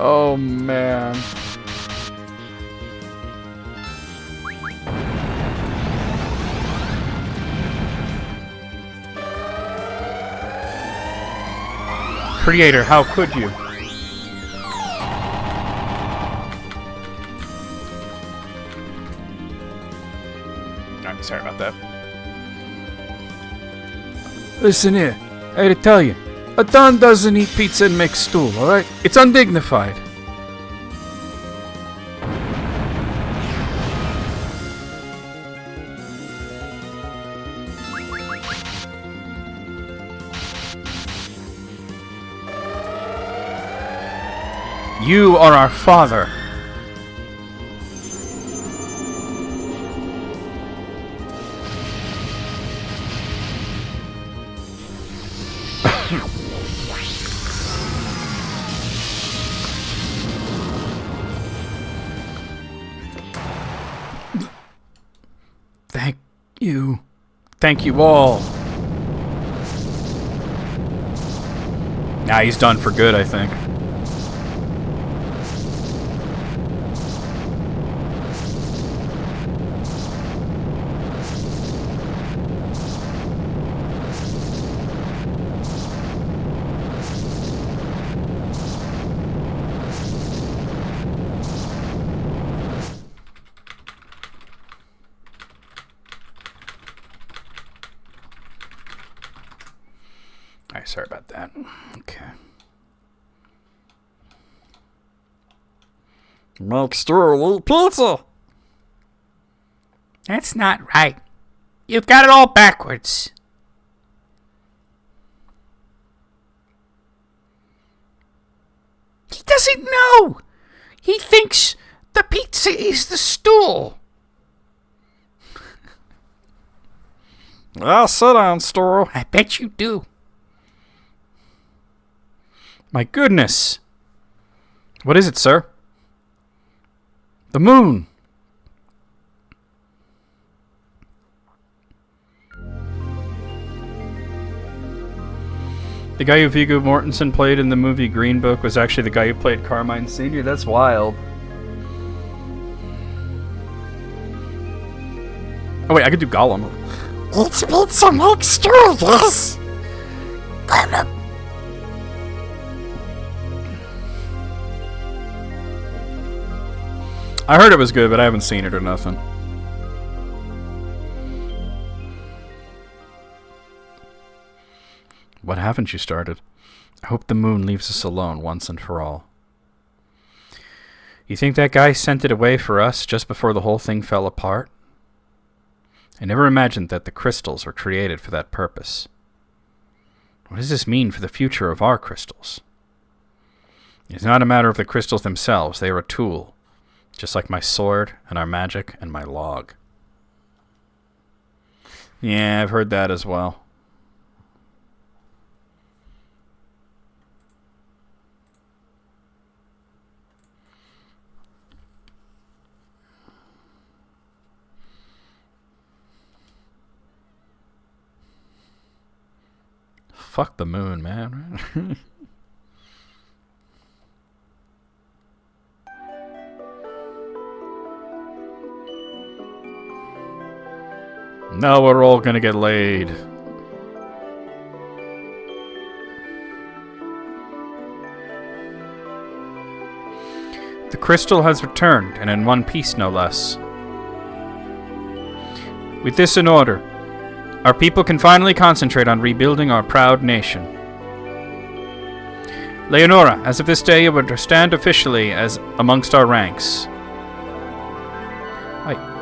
Oh, man. Creator, how could you? I'm sorry about that. Listen here, I had to tell you. A Don doesn't eat pizza and make stool, alright? It's undignified. You are our father. you. Thank you all. Nah, he's done for good, I think. Alright, sorry about that. Okay. Make sure you eat pizza. That's not right. You've got it all backwards. He doesn't know. He thinks the pizza is the stool. Sit down, Storo. I bet you do. My goodness. What is it, sir? The moon. The guy who Viggo Mortensen played in the movie Green Book was actually the guy who played Carmine Sr. That's wild. Oh wait, I could do Gollum. It's pizza, make sure, yes. I heard it was good, but I haven't seen it or nothing. What haven't you started? I hope the moon leaves us alone once and for all. You think that guy sent it away for us just before the whole thing fell apart? I never imagined that the crystals were created for that purpose. What does this mean for the future of our crystals? It's not a matter of the crystals themselves, they are a tool. Just like my sword, and our magic, and my log. Yeah, I've heard that as well. Fuck the moon, man. Now we're all gonna get laid. The crystal has returned, and in one piece no less. With this in order, our people can finally concentrate on rebuilding our proud nation. Leonora, as of this day, you understand officially as amongst our ranks.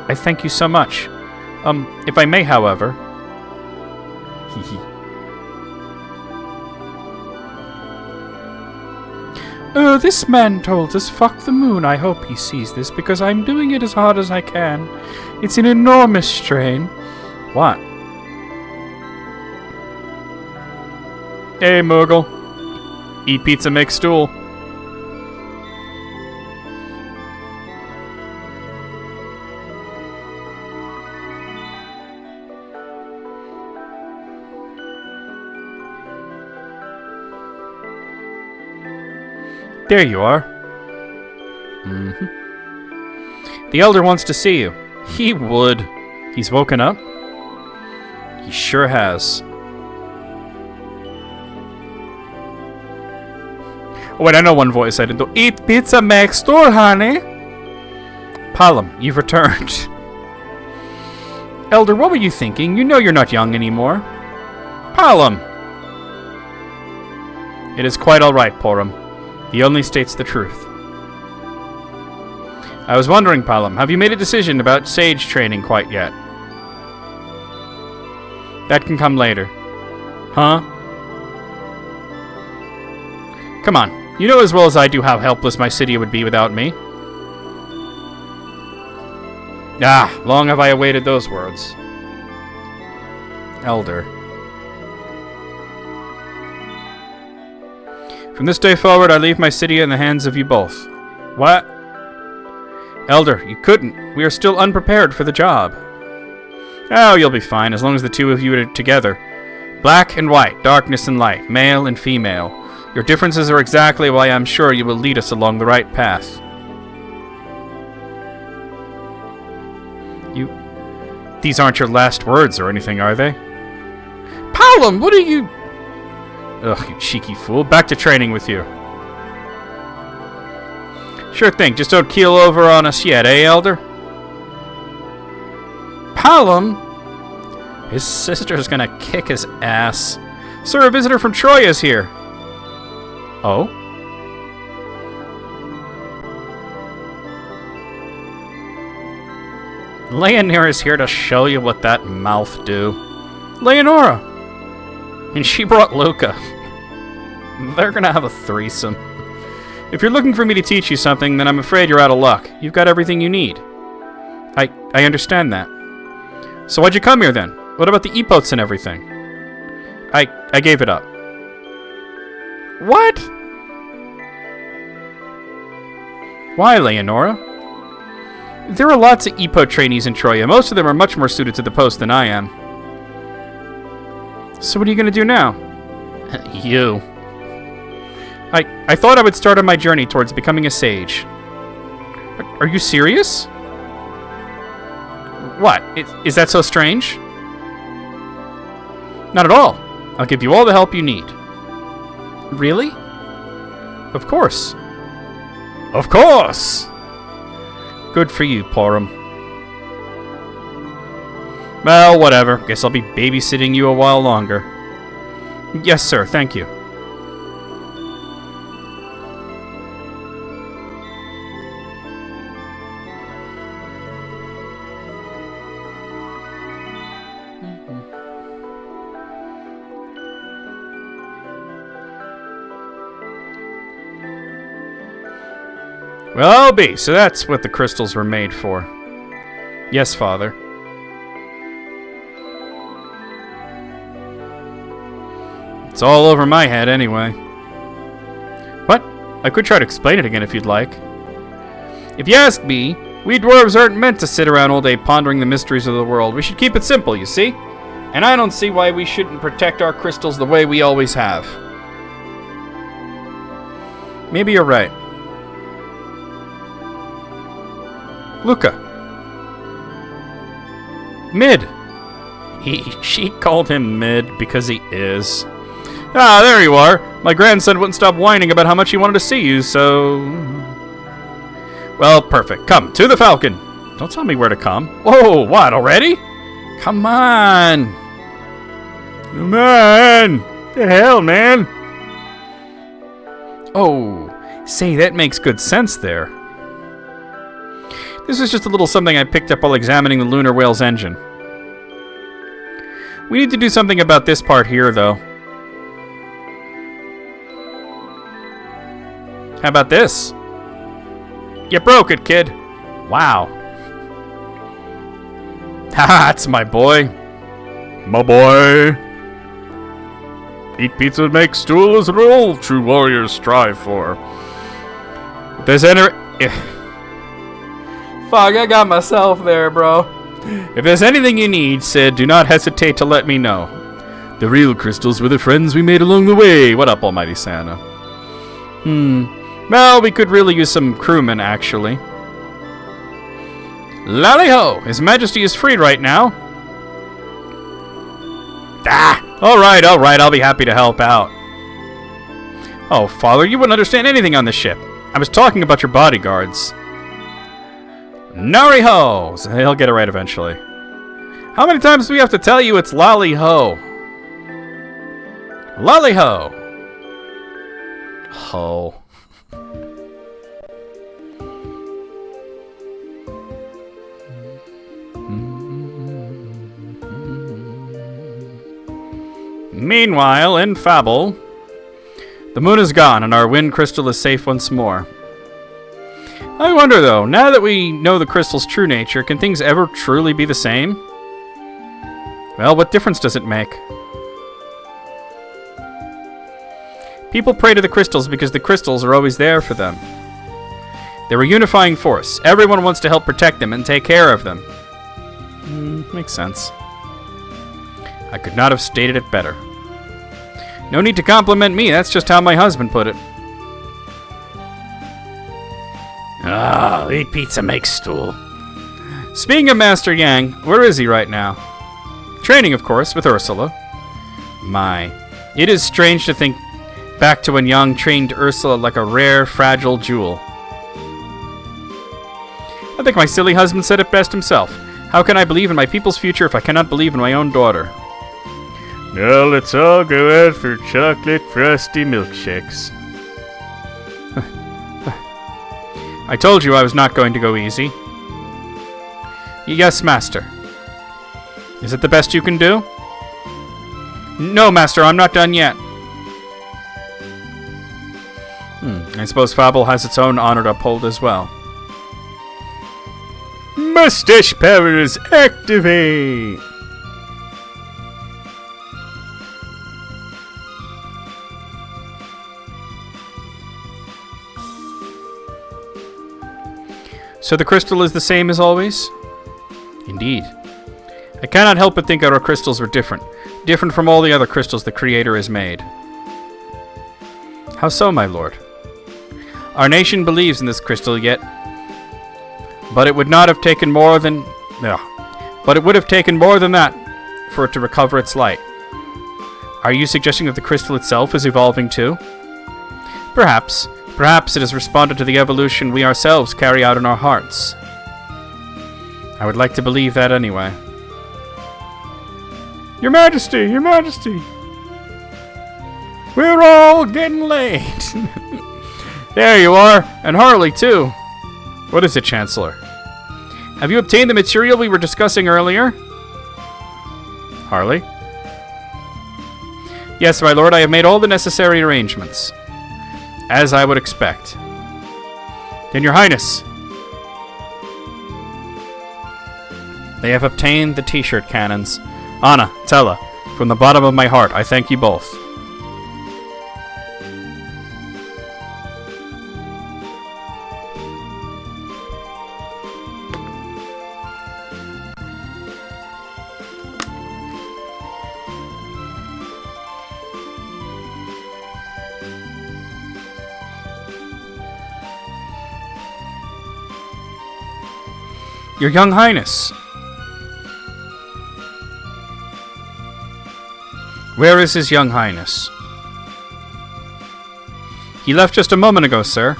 I thank you so much. If I may, however... this man told us fuck the moon. I hope he sees this, because I'm doing it as hard as I can. It's an enormous strain. What? Hey, Moogle. Eat pizza, make stool. There you are. The Elder wants to see you. He would. He's woken up? He sure has. Oh, wait, I know one voice I didn't do. Eat pizza, make stool, honey. Palom, you've returned. Elder, what were you thinking? You know you're not young anymore. Palom. It is quite all right, Porum. He only states the truth. I was wondering, Palom, have you made a decision about sage training quite yet? That can come later. Huh? Come on, you know as well as I do how helpless my city would be without me. Ah, long have I awaited those words. Elder. From this day forward, I leave my city in the hands of you both. What? Elder, you couldn't. We are still unprepared for the job. Oh, you'll be fine, as long as the two of you are together. Black and white, darkness and light, male and female. Your differences are exactly why I'm sure you will lead us along the right path. These aren't your last words or anything, are they? Palom, what are you... Ugh, you cheeky fool. Back to training with you. Sure thing, just don't keel over on us yet, eh, Elder? Palom? His sister's gonna kick his ass. Sir, a visitor from Troy is here. Oh? Leonora's here to show you what that mouth do. Leonora! And she brought Luca. They're gonna have a threesome. If you're looking for me to teach you something, then I'm afraid you're out of luck. You've got everything you need. I understand that. So why'd you come here then? What about the epotes and everything? I gave it up. What? Why, Leonora? There are lots of epote trainees in Troya. Most of them are much more suited to the post than I am. So what are you gonna do now? You. I thought I would start on my journey towards becoming a sage. Are you serious? What? Is that so strange? Not at all. I'll give you all the help you need. Really? Of course. Of course! Good for you, Porum. Well, whatever. Guess I'll be babysitting you a while longer. Yes, sir. Thank you. Well, I'll be. So that's what the crystals were made for. Yes, Father. It's all over my head anyway. What? I could try to explain it again if you'd like. If you ask me, we dwarves aren't meant to sit around all day pondering the mysteries of the world. We should keep it simple, you see? And I don't see why we shouldn't protect our crystals the way we always have. Maybe you're right. Luca. Mid. She called him Mid because he is. Ah, there you are. My grandson wouldn't stop whining about how much he wanted to see you, so... Well, perfect. Come, to the Falcon. Don't tell me where to come. Whoa, what, already? Come on. Come on. What the hell, man? Oh, say, that makes good sense there. This is just a little something I picked up while examining the lunar whale's engine. We need to do something about this part here, though. How about this? You broke it, kid. Wow. Haha, that's my boy. My boy. Eat pizza, make stool is all true warriors strive for. If there's any... Fuck, I got myself there, bro. If there's anything you need, Sid, do not hesitate to let me know. The real crystals were the friends we made along the way. What up, Almighty Santa? Well, we could really use some crewmen, actually. Lally-ho! His Majesty is free right now. Ah! Alright, I'll be happy to help out. Oh, Father, you wouldn't understand anything on this ship. I was talking about your bodyguards. Nari-ho! So he'll get it right eventually. How many times do we have to tell you it's Lally-ho? Lally-ho! Ho. Meanwhile, in Fable, the moon is gone and our wind crystal is safe once more. I wonder, though, now that we know the crystal's true nature, can things ever truly be the same? Well, what difference does it make? People pray to the crystals because the crystals are always there for them. They're a unifying force. Everyone wants to help protect them and take care of them. Makes sense. I could not have stated it better. No need to compliment me, that's just how my husband put it. Ah, eat pizza, make stool. Speaking of Master Yang, where is he right now? Training, of course, with Ursula. My, it is strange to think back to when Yang trained Ursula like a rare, fragile jewel. I think my silly husband said it best himself. How can I believe in my people's future if I cannot believe in my own daughter? Now let's all go out for chocolate frosty milkshakes. I told you I was not going to go easy. Yes, Master. Is it the best you can do? No, Master, I'm not done yet. I suppose Fable has its own honor to uphold as well. Mustache powers activate! So the crystal is the same as always? Indeed. I cannot help but think our crystals were different. Different from all the other crystals the Creator has made. How so, my lord? Our nation believes in this crystal yet, but it would not have taken more than... But it would have taken more than that for it to recover its light. Are you suggesting that the crystal itself is evolving too? Perhaps. Perhaps it has responded to the evolution we ourselves carry out in our hearts. I would like to believe that anyway. Your Majesty! Your Majesty! We're all getting late! There you are! And Harley, too! What is it, Chancellor? Have you obtained the material we were discussing earlier? Harley? Yes, my lord, I have made all the necessary arrangements. As I would expect. Then, Your Highness, they have obtained the t-shirt cannons. Anna, Tella, from the bottom of my heart, I thank you both. Your Young Highness. Where is His Young Highness? He left just a moment ago, sir.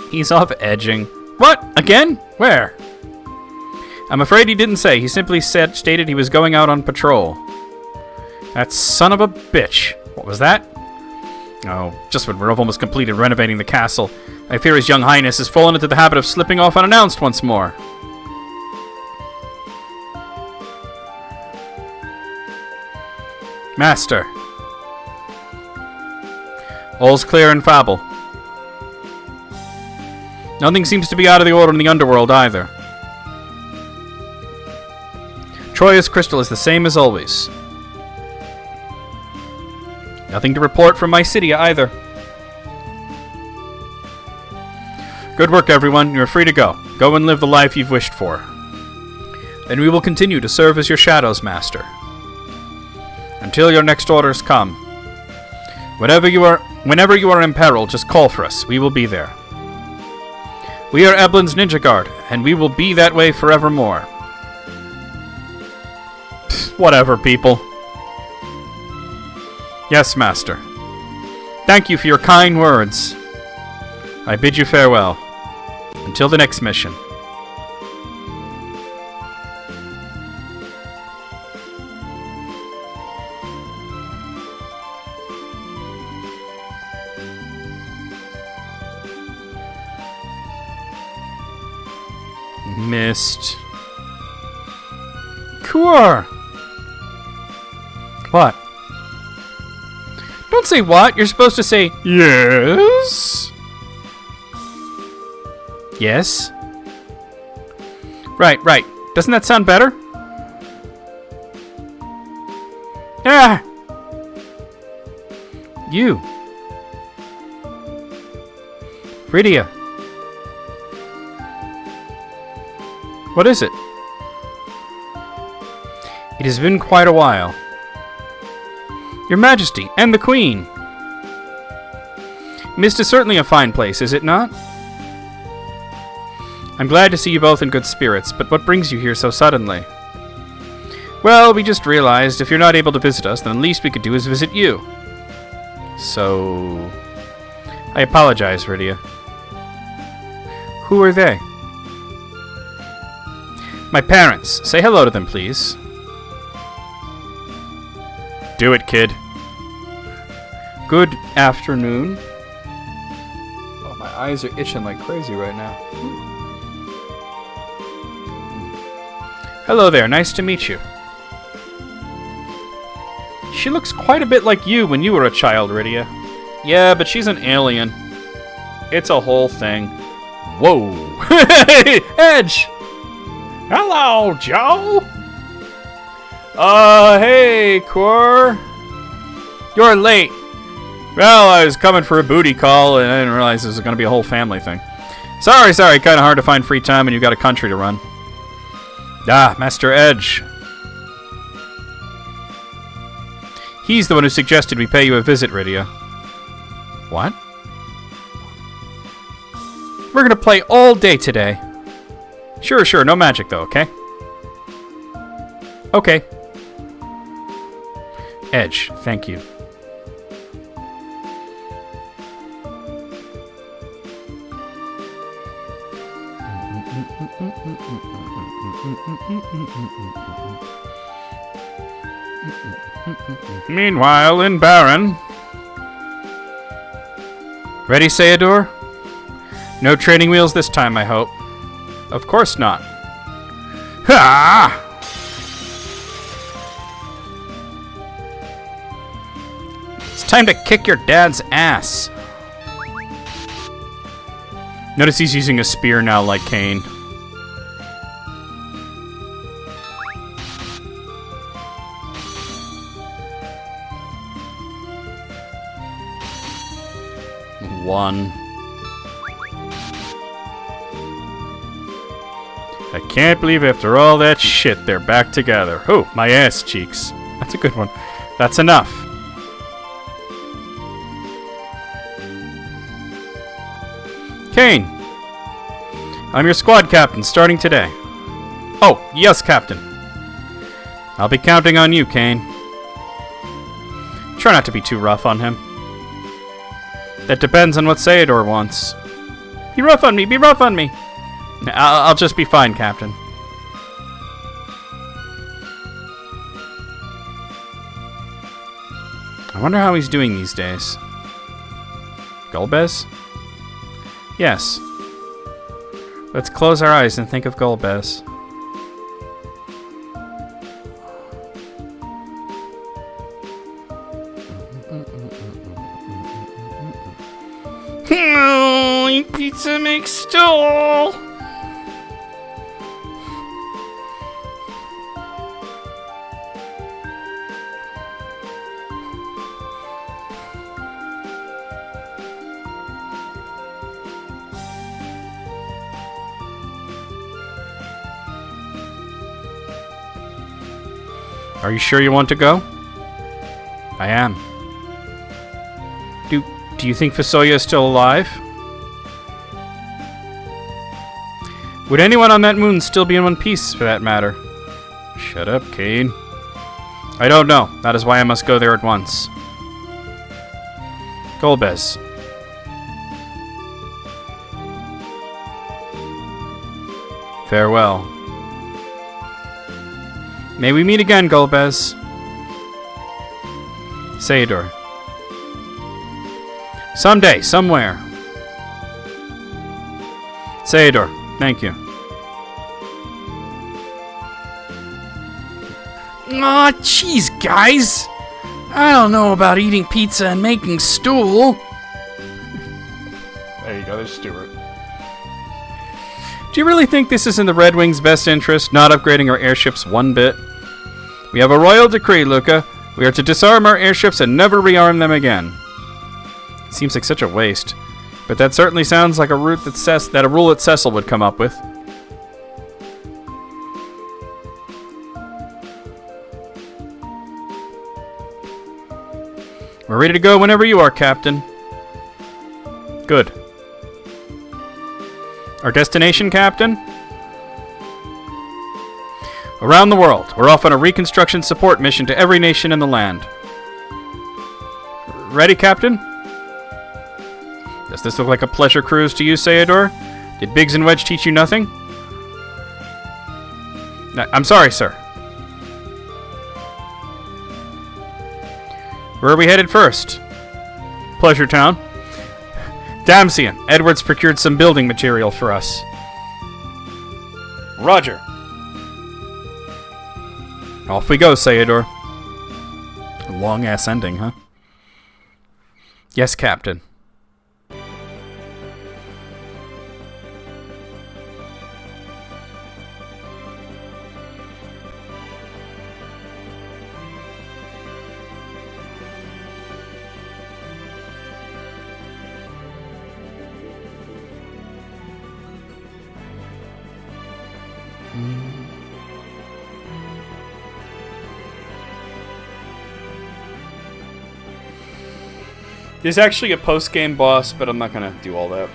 He's off edging. What? Again? Where? I'm afraid he didn't say. He simply stated he was going out on patrol. That son of a bitch. What was that? Oh, just when we're almost completed renovating the castle, I fear His Young Highness has fallen into the habit of slipping off unannounced once more. Master. All's clear in Fable. Nothing seems to be out of the order in the underworld either. Troya's crystal is the same as always. Nothing to report from my city either. Good work, everyone. You're free to go. Go and live the life you've wished for. And we will continue to serve as your shadows, Master. Until your next orders come. Whenever you are in peril, just call for us. We will be there. We are Eblin's Ninja Guard, and we will be that way forevermore. Whatever, people. Yes, Master. Thank you for your kind words. I bid you farewell. Until the next mission. Missed. Cool. What? Don't say what. You're supposed to say yes. Yes. Right. Doesn't that sound better? Ah. You. Rydia. What is it? It has been quite a while. Your Majesty, and the Queen. Mist is certainly a fine place, is it not? I'm glad to see you both in good spirits, but what brings you here so suddenly? Well, we just realized if you're not able to visit us, then the least we could do is visit you. So... I apologize, Rydia. Who are they? My parents. Say hello to them, please. Do it, kid. Good afternoon. Oh, my eyes are itching like crazy right now. Hello there, nice to meet you. She looks quite a bit like you when you were a child, Rydia. Yeah, but she's an alien. It's a whole thing. Whoa! Edge! Hello, Joe! Hey, Cor. You're late. Well, I was coming for a booty call, and I didn't realize this was going to be a whole family thing. Sorry, kind of hard to find free time when you've got a country to run. Ah, Master Edge. He's the one who suggested we pay you a visit, Rydia. What? We're gonna play all day today. Sure, no magic though, okay? Okay. Edge, thank you. Meanwhile, in Baron. Ready, Sayador? No training wheels this time, I hope. Of course not. Ha! It's time to kick your dad's ass. Notice he's using a spear now like Cain. One. I can't believe after all that shit, they're back together. Oh, my ass cheeks. That's a good one. That's enough. Cain. I'm your squad captain, starting today. Oh, yes, Captain. I'll be counting on you, Cain. Try not to be too rough on him. That depends on what Sayador wants. Be rough on me, be rough on me! I'll just be fine, Captain. I wonder how he's doing these days. Golbez? Yes. Let's close our eyes and think of Golbez. Oh, pizza makes stool. Are you sure you want to go? I am. Do you think Fusoya is still alive? Would anyone on that moon still be in one piece, for that matter? Shut up, Cain. I don't know. That is why I must go there at once. Golbez. Farewell. May we meet again, Golbez. Sayador. Someday, somewhere. Sayador, thank you. Aw, jeez, guys. I don't know about eating pizza and making stool. There you go, there's Stuart. Do you really think this is in the Red Wings' best interest, not upgrading our airships one bit? We have a royal decree, Luca. We are to disarm our airships and never rearm them again. It seems like such a waste, but that certainly sounds like a rule that Cecil would come up with. We're ready to go whenever you are, Captain. Good. Our destination, Captain? Around the world. We're off on a reconstruction support mission to every nation in the land. Ready, Captain? Does this look like a pleasure cruise to you, Sayador? Did Biggs and Wedge teach you nothing? I'm sorry, sir. Where are we headed first? Pleasure Town. Damsian, Edwards procured some building material for us. Roger. Off we go, Sayador. Long-ass ending, huh? Yes, Captain. There's actually a post-game boss, but I'm not gonna do all that.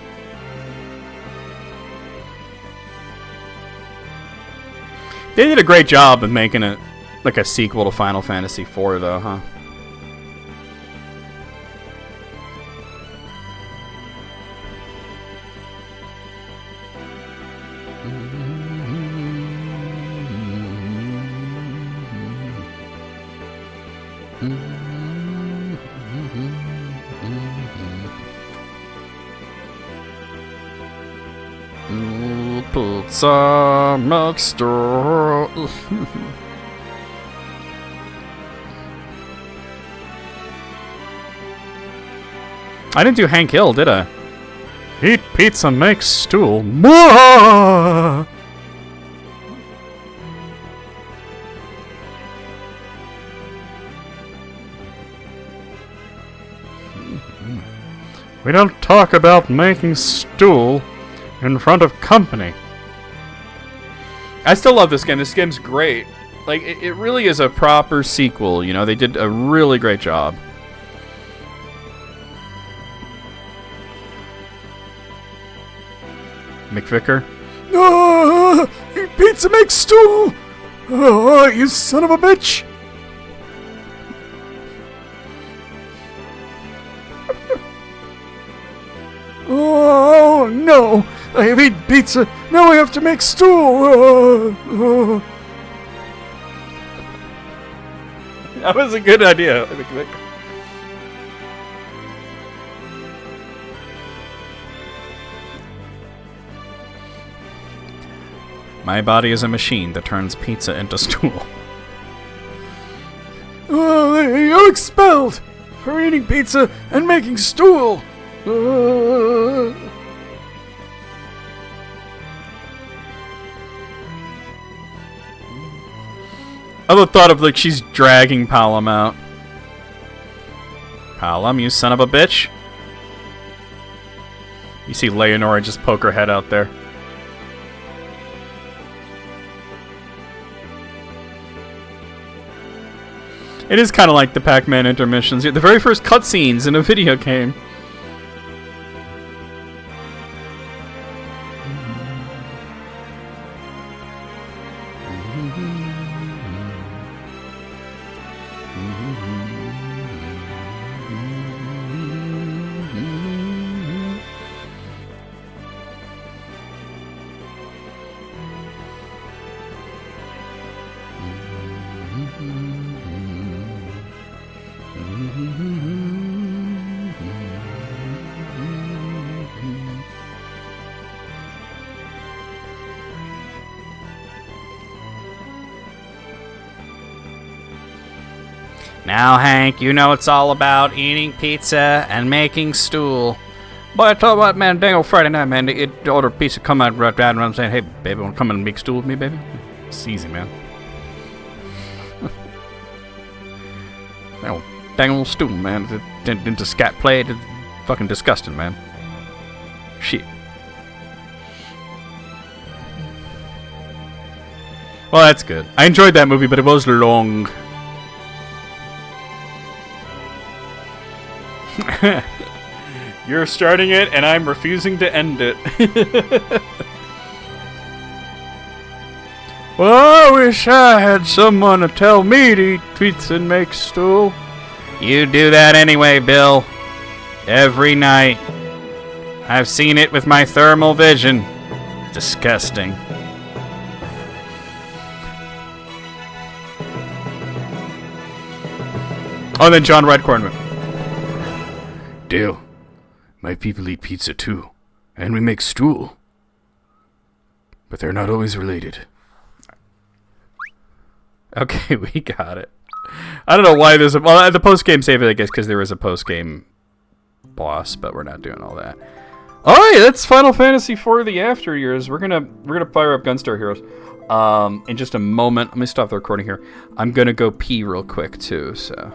They did a great job of making it like a sequel to Final Fantasy IV, though, huh? Pizza mixture. I didn't do Hank Hill, did I? Eat pizza, make stool. Mwah! We don't talk about making stool in front of company. I still love this game. This game's great. Like, it really is a proper sequel, you know? They did a really great job. McVicker? Ah, eat pizza, make stool. Oh, you son of a bitch. Oh, no. I have eaten pizza. Now I have to make stool. That was a good idea. My body is a machine that turns pizza into stool. Oh, you're expelled for eating pizza and making stool. I love the thought of, like, she's dragging Palom out. Palom, you son of a bitch. You see Leonora just poke her head out there. It is kind of like the Pac-Man intermissions. The very first cutscenes in a video game. Now, Hank, you know it's all about eating pizza and making stool. But I tell you what, man, dang old Friday night, man, they order pizza, come out right down, and I'm saying, hey, baby, wanna come and make stool with me, baby? It's easy, man. Oh, dang old stool, man. Into scat play, it's fucking disgusting, man. Shit. Well, that's good. I enjoyed that movie, but it was long. You're starting it, and I'm refusing to end it. Well, I wish I had someone to tell me to eat pizza and make stew. You do that anyway, Bill. Every night. I've seen it with my thermal vision. Disgusting. Oh, then John Redcorn. Dale, my people eat pizza too, and we make stew. But they're not always related. Okay, we got it. I don't know why there's a... Well, the post-game save it, I guess, because there was a post-game boss, but we're not doing all that. All right, that's Final Fantasy IV: The After Years. We're gonna fire up Gunstar Heroes in just a moment. Let me stop the recording here. I'm gonna go pee real quick too, so...